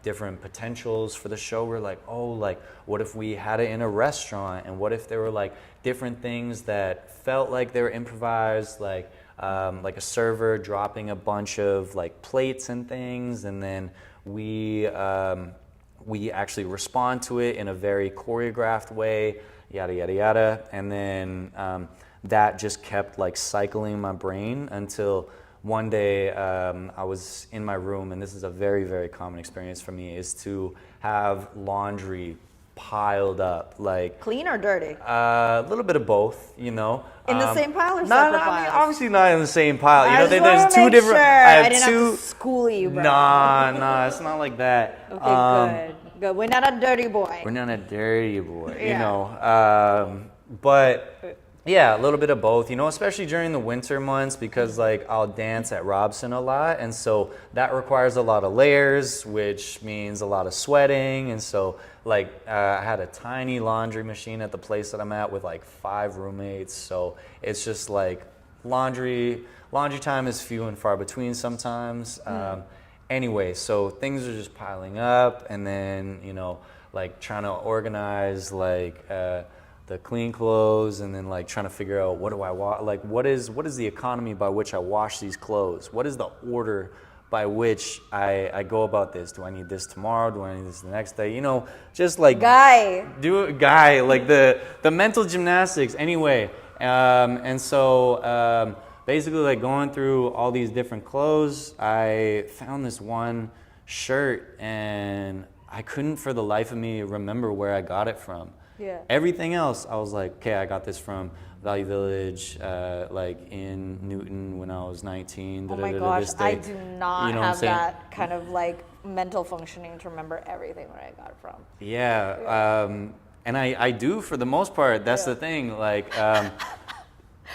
different potentials for the show. We're like, what if we had it in a restaurant? And what if there were like different things that felt like they were improvised, like a server dropping a bunch of like plates and things, and then we actually respond to it in a very choreographed way, yada yada yada, and then that just kept like cycling my brain until one day I was in my room, and this is a very, very common experience for me, is to have laundry piled up, like Clean or dirty? a little bit of both, In the same pile or No, separate I mean, piles? obviously not in the same pile. I just there's wanna two make different. Sure. I have didn't two. have to school you, bro. Nah, it's not like that. Okay, good. We're not a dirty boy. We're not a dirty boy, Yeah. But yeah, a little bit of both, especially during the winter months, because like I'll dance at Robson a lot, and so that requires a lot of layers, which means a lot of sweating. And so like I had a tiny laundry machine at the place that I'm at with like 5 roommates, so it's just like laundry time is few and far between sometimes. Anyway, so things are just piling up, and then like trying to organize like the clean clothes, and then like trying to figure out what do I wash, like what is the economy by which I wash these clothes? What is the order by which I go about this? Do I need this tomorrow? Do I need this the next day? Just like Guy. like the mental gymnastics. Anyway, and so basically like going through all these different clothes, I found this one shirt, and I couldn't for the life of me remember where I got it from. Yeah. Everything else, I was like, okay, I got this from Value Village, like in Newton when I was 19. Oh my gosh, I do not have that kind of like mental functioning to remember everything where I got it from. Yeah, and I do for the most part. That's the thing, like,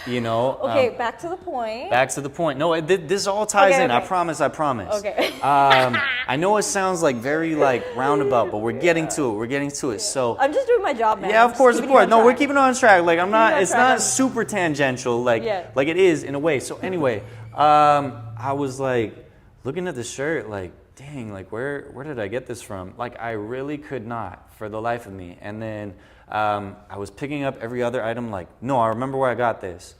Okay, back to the point. Back to the point. No, this all ties in. Okay. I promise. Okay. I know it sounds like very like roundabout, but we're getting to it. So I'm just doing my job, man. yeah, of course. No, track. we're keeping it on track. Like it's track. not super tangential, like it is in a way. So anyway, I was like looking at the shirt, like, dang, like where did I get this from? Like I really could not for the life of me. And then I was picking up every other item, like, no, I remember where I got this.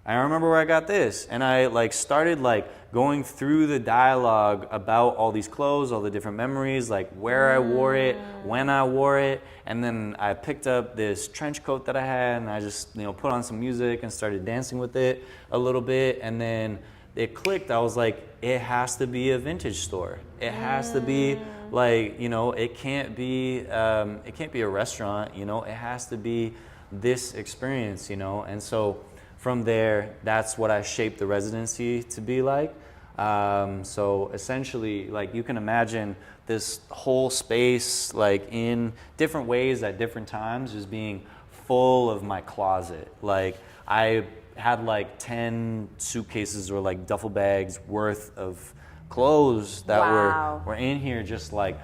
And I like started like going through the dialogue about all these clothes, all the different memories, like where I wore it, when I wore it. And then I picked up this trench coat that I had, and I just put on some music and started dancing with it a little bit. And then it clicked. I was like, it has to be a vintage store. It has to be like, it can't be a restaurant, it has to be this experience, And so from there, that's what I shaped the residency to be like. So essentially, like you can imagine this whole space, like in different ways at different times, just being full of my closet. Like I had like 10 suitcases or like duffel bags worth of clothes that were in here, just like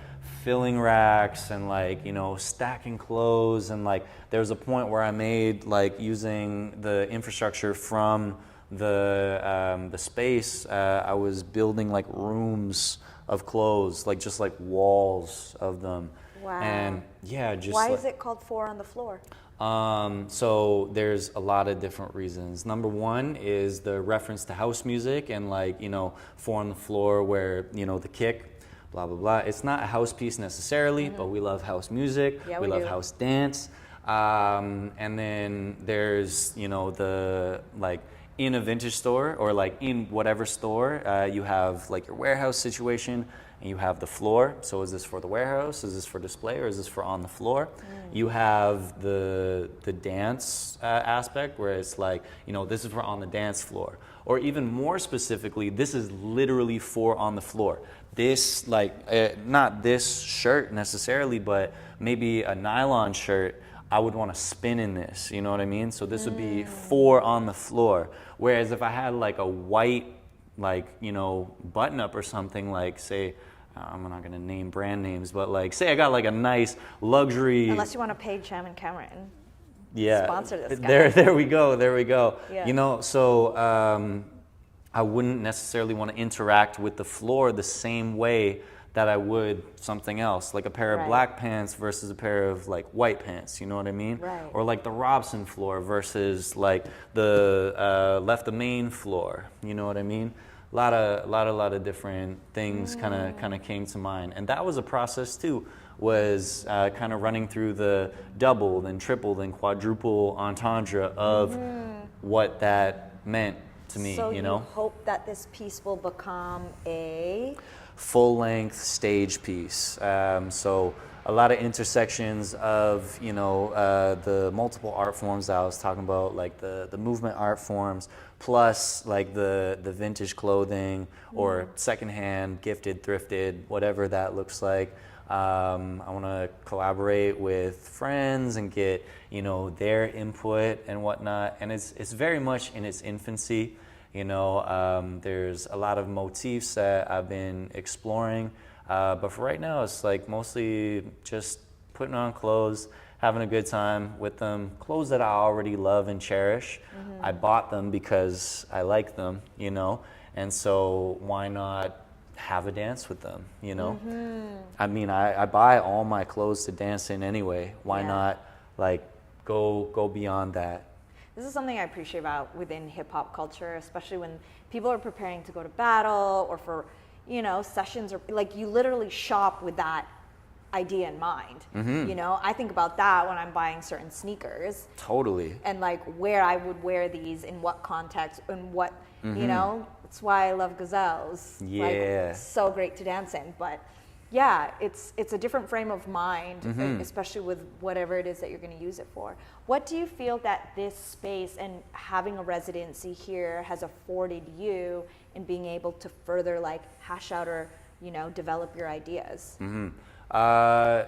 filling racks and like stacking clothes. And like there was a point where I made like using the infrastructure from the space, I was building like rooms of clothes, like just like walls of them. Wow. And yeah, just why like, is it called 4 on the floor? So there's a lot of different reasons. Number one is the reference to house music, and like 4 on the floor, where the kick, blah blah blah. It's not a house piece necessarily, but we love house music. Yeah, we we love do. house dance. And then there's the like in a vintage store, or like in whatever store, you have like your warehouse situation, and you have the floor. So is this for the warehouse? Is this for display, or is this for on the floor? You have the dance aspect, where it's like, you know, this is for on the dance floor. Or even more specifically, this is literally for on the floor. This, like, not this shirt necessarily, but maybe a nylon shirt, I would want to spin in this, you know what I mean? So this would be for on the floor. Whereas if I had like a white, like, you know, button up or something, like, say, I'm not gonna name brand names, but like, say I got like a nice luxury. Unless you want to pay Jammin and Camrn. Yeah. Sponsor this guy. There we go. Yeah. You know, so I wouldn't necessarily want to interact with the floor the same way that I would something else, like a pair of black pants versus a pair of like white pants, you know what I mean? Right. Or like the Robson floor versus like the left of main floor, you know what I mean? A lot of different things kind of came to mind, and that was a process too. Was kind of running through the double, then triple, then quadruple entendre of what that meant to me, So you know? hope that this piece will become a full-length stage piece. So a lot of intersections of, you know, the multiple art forms that I was talking about, like the movement art forms, plus like the vintage clothing or secondhand, gifted, thrifted, whatever that looks like. I want to collaborate with friends and get, you know, their input and whatnot. And it's very much in its infancy. You know, there's a lot of motifs that I've been exploring, but for right now, it's like mostly just putting on clothes, having a good time with them. Clothes that I already love and cherish. I bought them because I like them, you know, and so why not have a dance with them, you know? I mean, I buy all my clothes to dance in anyway. Why not, like, go beyond that? This is something I appreciate about within hip hop culture, especially when people are preparing to go to battle or for, you know, sessions, or like you literally shop with that idea in mind. You know, I think about that when I'm buying certain sneakers. Totally. And like where I would wear these, in what context, and what, you know, that's why I love gazelles. Yeah. Like, it's so great to dance in, but yeah, it's a different frame of mind, especially with whatever it is that you're going to use it for. What do you feel that this space and having a residency here has afforded you in being able to further like hash out or, you know, develop your ideas? I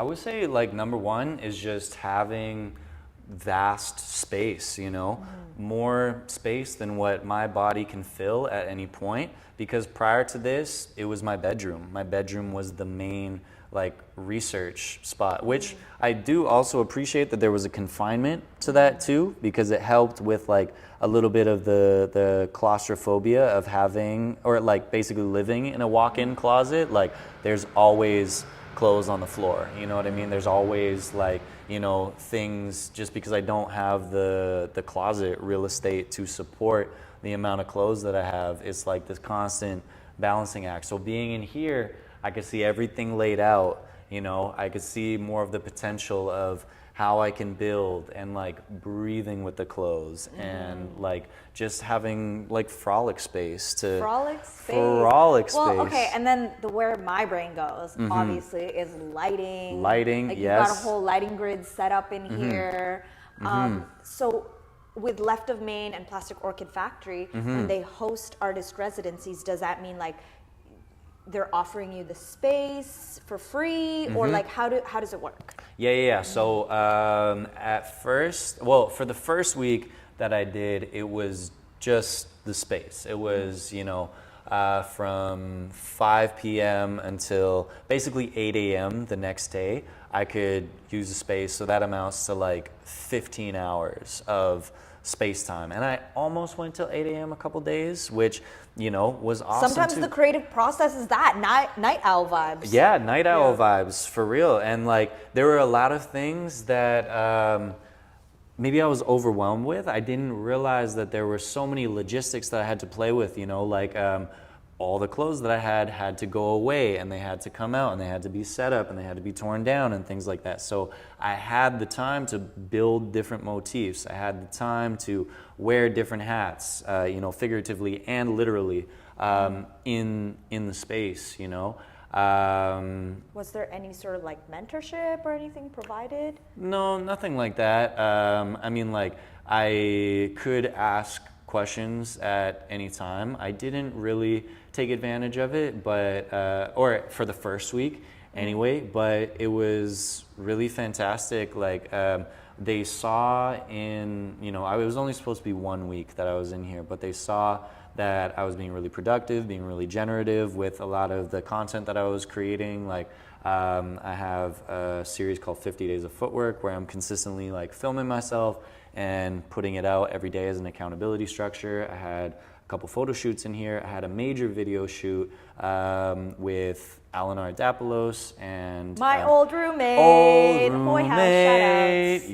would say like number one is just having vast space, you know, more space than what my body can fill at any point. Because prior to this, it was my bedroom. My bedroom was the main like research spot, which I do also appreciate that there was a confinement to that too, because it helped with like a little bit of the claustrophobia of having, or like basically living in a walk-in closet. Like there's always clothes on the floor, you know what I mean? There's always like, you know, things, just because I don't have the closet real estate to support the amount of clothes that I have. It's like this constant balancing act. So being in here, I could see everything laid out, you know, I could see more of the potential of how I can build, and like breathing with the clothes, and like just having like frolic space to Frolic space. Well, okay, and then where my brain goes, obviously, is lighting. Lighting, like yes. You've got a whole lighting grid set up in here. So with Left of Main and Plastic Orchid Factory, when they host artist residencies, does that mean like they're offering you the space for free, or like how does it work? Yeah. So at first, well, for the first week that I did, it was just the space. It was, you know, from 5 p.m. until basically 8 a.m. the next day, I could use the space. So that amounts to like 15 hours of space time. And I almost went till 8 a.m. a couple days, which, you know, was awesome. Sometimes the creative process is that night owl vibes. Yeah, night owl vibes, for real. And like there were a lot of things that maybe I was overwhelmed with. I didn't realize that there were so many logistics that I had to play with, you know, like all the clothes that I had to go away, and they had to come out, and they had to be set up, and they had to be torn down, and things like that. So I had the time to build different motifs. I had the time to wear different hats, you know, figuratively and literally. in the space, you know. Was there any sort of like mentorship or anything provided? No, nothing like that. I mean, like, I could ask questions at any time. I didn't really take advantage of it, but or for the first week anyway, but it was really fantastic. Like, they saw in, you know, I was only supposed to be 1 week that I was in here, but they saw that I was being really productive, being really generative with a lot of the content that I was creating. Like, I have a series called 50 Days of Footwork where I'm consistently like filming myself and putting it out every day as an accountability structure. I had a couple photo shoots in here. I had a major video shoot with Eleanor Dapalos and my old roommate. Hoy House, shout outs.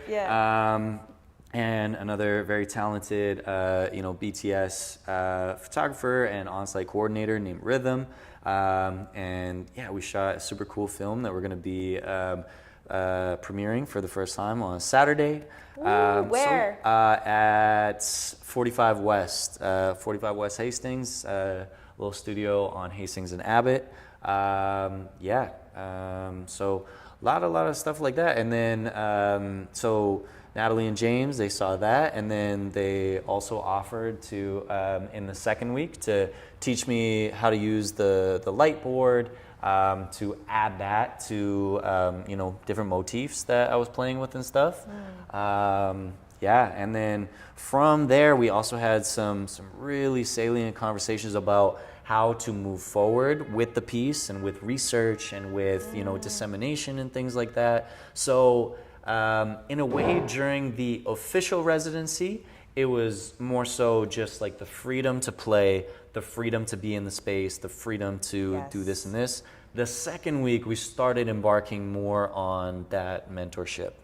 Yeah. And another very talented, you know, BTS photographer and on-site coordinator named Rhythm. And yeah, we shot a super cool film that we're going to be premiering for the first time on Saturday. Where? At 45 West, 45 West Hastings, little studio on Hastings and Abbott. Yeah, so a lot of stuff like that. And then, so Natalie and James, they saw that, and then they also offered to, in the second week, to teach me how to use the light board, to add that to, you know, different motifs that I was playing with and stuff. Yeah, and then from there, we also had some really salient conversations about how to move forward with the piece and with research and with, you know, dissemination and things like that. So, in a way, during the official residency, it was more so just like the freedom to play, the freedom to be in the space, the freedom to do this and this. The second week, we started embarking more on that mentorship.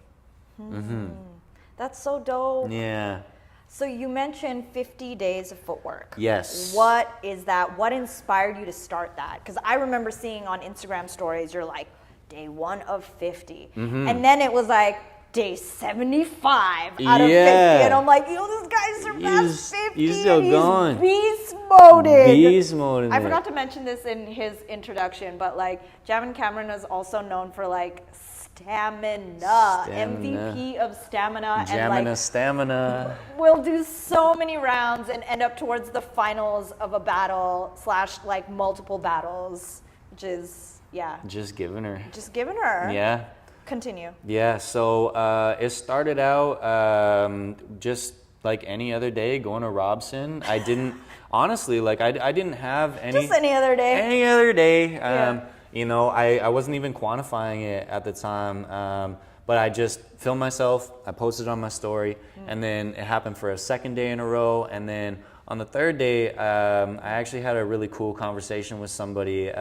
That's so dope. Yeah. So you mentioned 50 days of footwork. Yes. What is that? What inspired you to start that? Because I remember seeing on Instagram stories, you're like, day 1 of 50. And then it was like, day 75 out of 50. And I'm like, yo, this guy surpassed 50. He's still going. Beast moded. Beast mode. I forgot to mention this in his introduction, but like Jammin Camrn is also known for like stamina. MVP of stamina. Jammin' and like stamina. we'll do so many rounds and end up towards the finals of a battle / like multiple battles, which is, yeah. Just giving her. Just giving her. Yeah. Continue. Yeah, so it started out just like any other day going to Robson. I didn't, honestly, like I didn't have any. Just any other day. Any other day. Yeah. You know, I wasn't even quantifying it at the time, but I just filmed myself, I posted on my story, and then it happened for a second day in a row, and then on the third day, I actually had a really cool conversation with somebody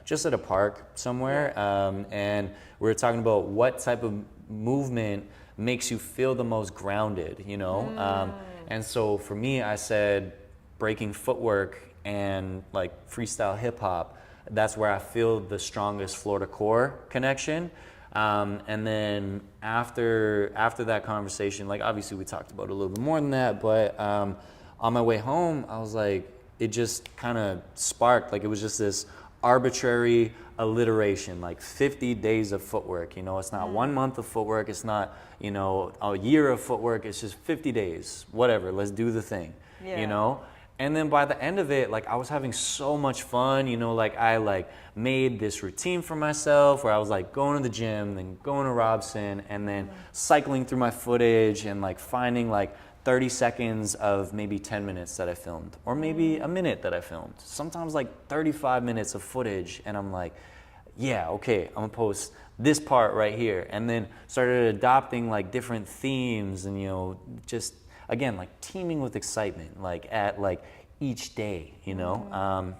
just at a park somewhere, and we were talking about what type of movement makes you feel the most grounded, you know? And so for me, I said breaking footwork and like freestyle hip hop, that's where I feel the strongest floor to core connection. And then after that conversation, like obviously we talked about it a little bit more than that, but on my way home, I was like, it just kind of sparked, like it was just this arbitrary alliteration, like 50 days of footwork. You know, it's not 1 month of footwork, it's not, you know, a year of footwork, it's just 50 days, whatever, let's do the thing, you know? And then by the end of it, like I was having so much fun, you know, like I like made this routine for myself where I was like going to the gym, then going to Robson, and then cycling through my footage and like finding like 30 seconds of maybe 10 minutes that I filmed, or maybe a minute that I filmed. Sometimes like 35 minutes of footage, and I'm like, yeah, okay, I'm gonna post this part right here. And then started adopting like different themes and, you know, just again, like teeming with excitement, like at like each day, you know?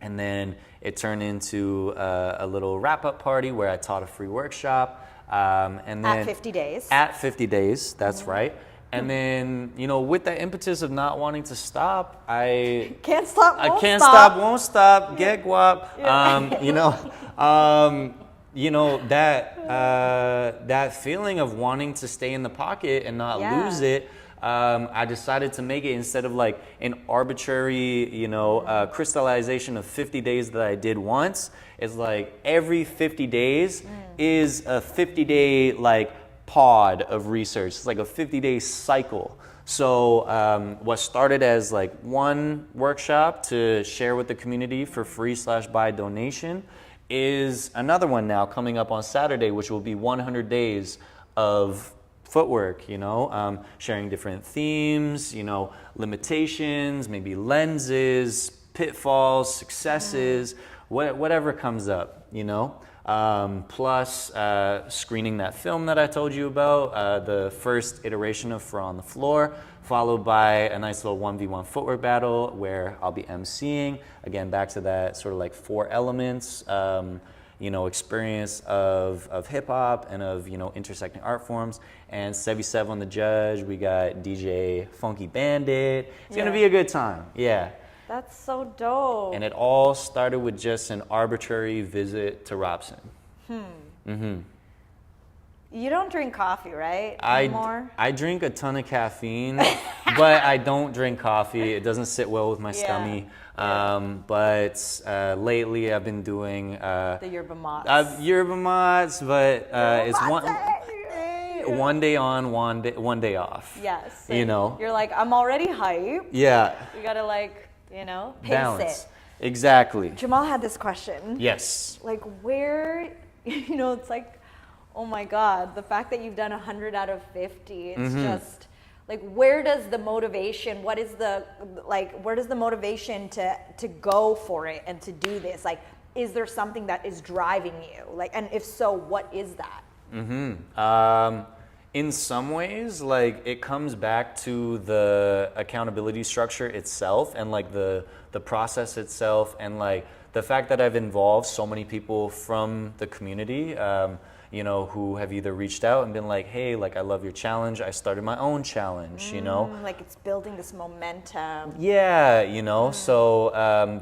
And then it turned into a little wrap-up party where I taught a free workshop. And then at 50 days. At 50 days, that's right. And then, you know, with that impetus of not wanting to stop, I can't stop, won't can't stop. Won't stop, get guap. You know, that feeling of wanting to stay in the pocket and not lose it, I decided to make it instead of like an arbitrary, you know, crystallization of 50 days that I did once. It's like every 50 days is a 50-day like pod of research. It's like a 50-day cycle. So what started as like one workshop to share with the community for free / by donation is another one now coming up on Saturday, which will be 100 days of footwork, you know, sharing different themes, you know, limitations, maybe lenses, pitfalls, successes, whatever comes up, you know. Plus screening that film that I told you about, the first iteration of For On The Floor, followed by a nice little 1v1 footwork battle where I'll be emceeing. Again, back to that sort of like 4 elements, you know, experience of hip hop and of, you know, intersecting art forms. And Sevi Sev on the judge. We got DJ Funky Bandit. It's gonna be a good time. Yeah. That's so dope. And it all started with just an arbitrary visit to Robson. You don't drink coffee, right? I drink a ton of caffeine, but I don't drink coffee. It doesn't sit well with my stomach. But lately I've been doing the yerba mate. Yerba mates, but it's one day on, one day off. Yes. So you know. You're like, I'm already hyped. Yeah. You gotta like, you know, pace Balance. it. Exactly. Jamal had this question. Yes. Like where, you know, it's like, oh my God, the fact that you've done 100 out of 50, it's just like, where does the motivation, where does the motivation to go for it and to do this? Like, is there something that is driving you? Like, and if so, what is that? In some ways, like it comes back to the accountability structure itself and like the process itself and like the fact that I've involved so many people from the community, you know, who have either reached out and been like, hey, like I love your challenge. I started my own challenge, you know. Like it's building this momentum. Yeah, you know, so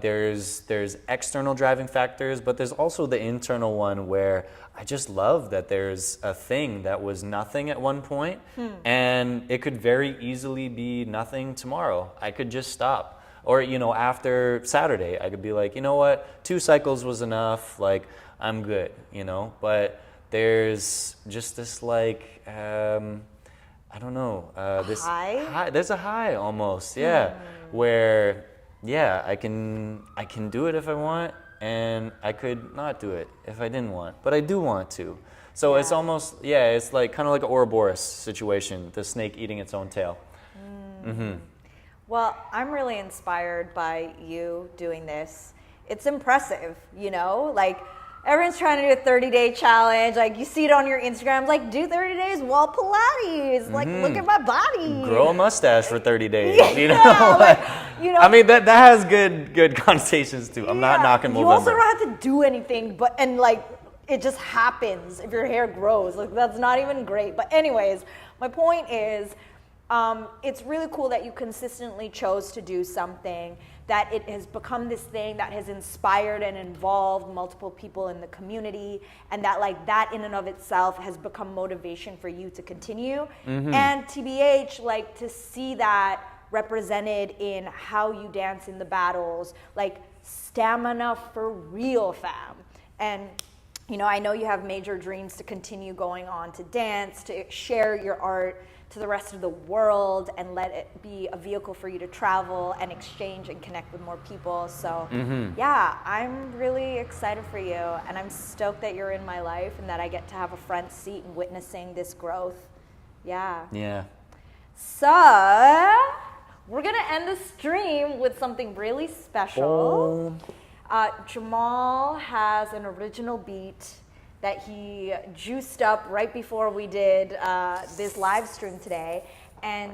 there's external driving factors, but there's also the internal one where I just love that there's a thing that was nothing at one point, and it could very easily be nothing tomorrow. I could just stop. Or, you know, after Saturday, I could be like, you know what, 2 cycles was enough, like, I'm good, you know? But there's just this, like, I don't know. This high? There's a high almost, yeah, where, yeah, I can do it if I want, and I could not do it if I didn't want, but I do want to. So it's almost, it's like kind of like an Ouroboros situation, the snake eating its own tail. Well, I'm really inspired by you doing this. It's impressive, you know, like everyone's trying to do a 30-day challenge. Like you see it on your Instagram, like do 30 days wall Pilates. Like look at my body. Grow a mustache for 30 days. You know, like, you know. I mean that has good connotations too. I'm not knocking Movember. You also don't have to do anything, and like it just happens if your hair grows. Like that's not even great. But anyways, my point is, it's really cool that you consistently chose to do something, that it has become this thing that has inspired and involved multiple people in the community, and that like that in and of itself has become motivation for you to continue. And TBH, like to see that represented in how you dance in the battles, like stamina for real, fam. And you know, I know you have major dreams to continue going on to dance, to share your art to the rest of the world and let it be a vehicle for you to travel and exchange and connect with more people. So yeah, I'm really excited for you, and I'm stoked that you're in my life and that I get to have a front seat in witnessing this growth. Yeah. So we're gonna end the stream with something really special. Jamal has an original beat that he juiced up right before we did this live stream today. And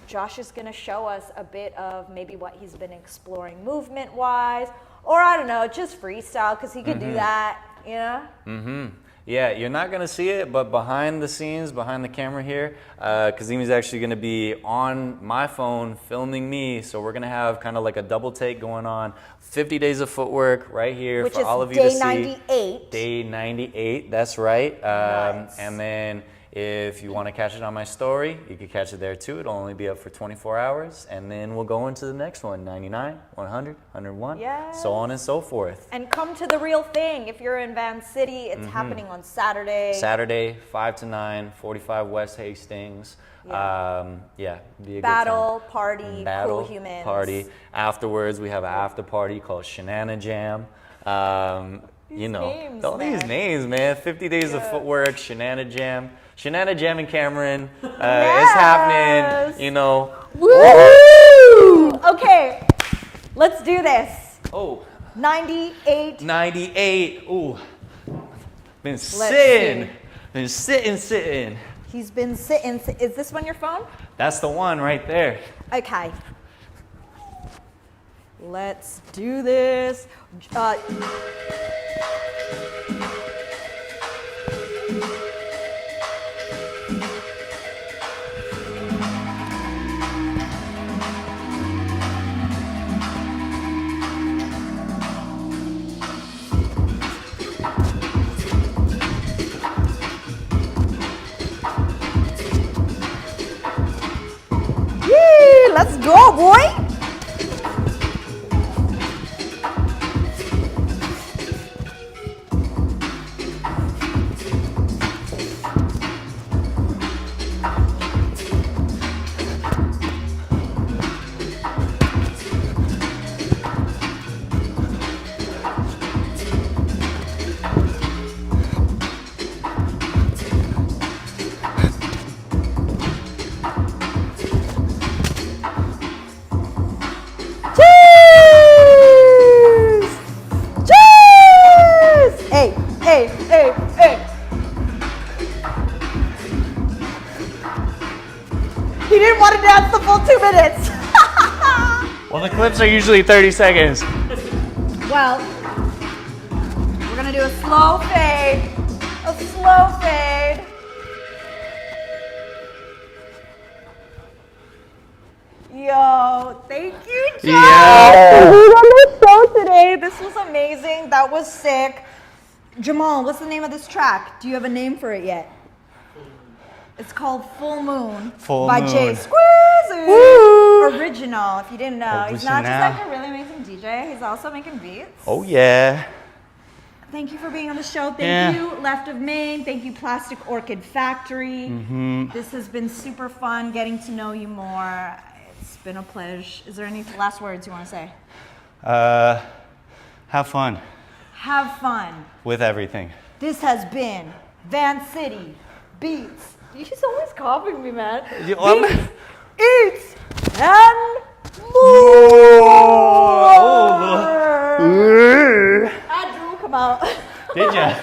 Josh is gonna show us a bit of maybe what he's been exploring movement-wise, or I don't know, just freestyle, because he could do that, you know? Yeah, you're not gonna see it, but behind the scenes, behind the camera here, Kazimi's actually gonna be on my phone filming me, so we're gonna have kind of like a double take going on. 50 days of footwork right here for all of you to see. Which is day 98. Day 98, that's right. Nice. And then If you want to catch it on my story, you can catch it there too. It'll only be up for 24 hours, and then we'll go into the next one, 99, 100, 101, so on and so forth. And come to the real thing. If you're in Vancity, it's happening on Saturday. Saturday, 5 to 9, 45 West Hastings. Be a good Battle, time. party, Battle, cool humans. party. Afterwards, we have an after party called Shenanajam. You know, names, all these man. names, man. 50 days of footwork, Shenanajam. Shenanajam and Camrn is happening, you know. Woo! Okay, let's do this. Oh, 98. 98. Ooh, been see. sitting. He's been sitting. Is this one your phone? That's the one right there. Okay. Let's do this. Let's go, boy. He didn't want to dance the full 2 minutes. Well, the clips are usually 30 seconds. Well, we're going to do a slow fade. A slow fade. Yo, thank you, Josh. Yeah. For being on the show today. This was amazing. That was sick. Jamal, what's the name of this track? Do you have a name for it yet? It's called Full Moon by Jay Squeezy. Woo! Original, if you didn't know. He's not just like a really amazing DJ, he's also making beats. Oh, yeah. Thank you for being on the show. Thank you, Left of Maine. Thank you, Plastic Orchid Factory. This has been super fun getting to know you more. It's been a pleasure. Is there any last words you want to say? Have fun. Have fun. With everything. This has been Vancity Beats. He's always copying me, man. Beats, eats, and more. Oh, I drew come out. did ya?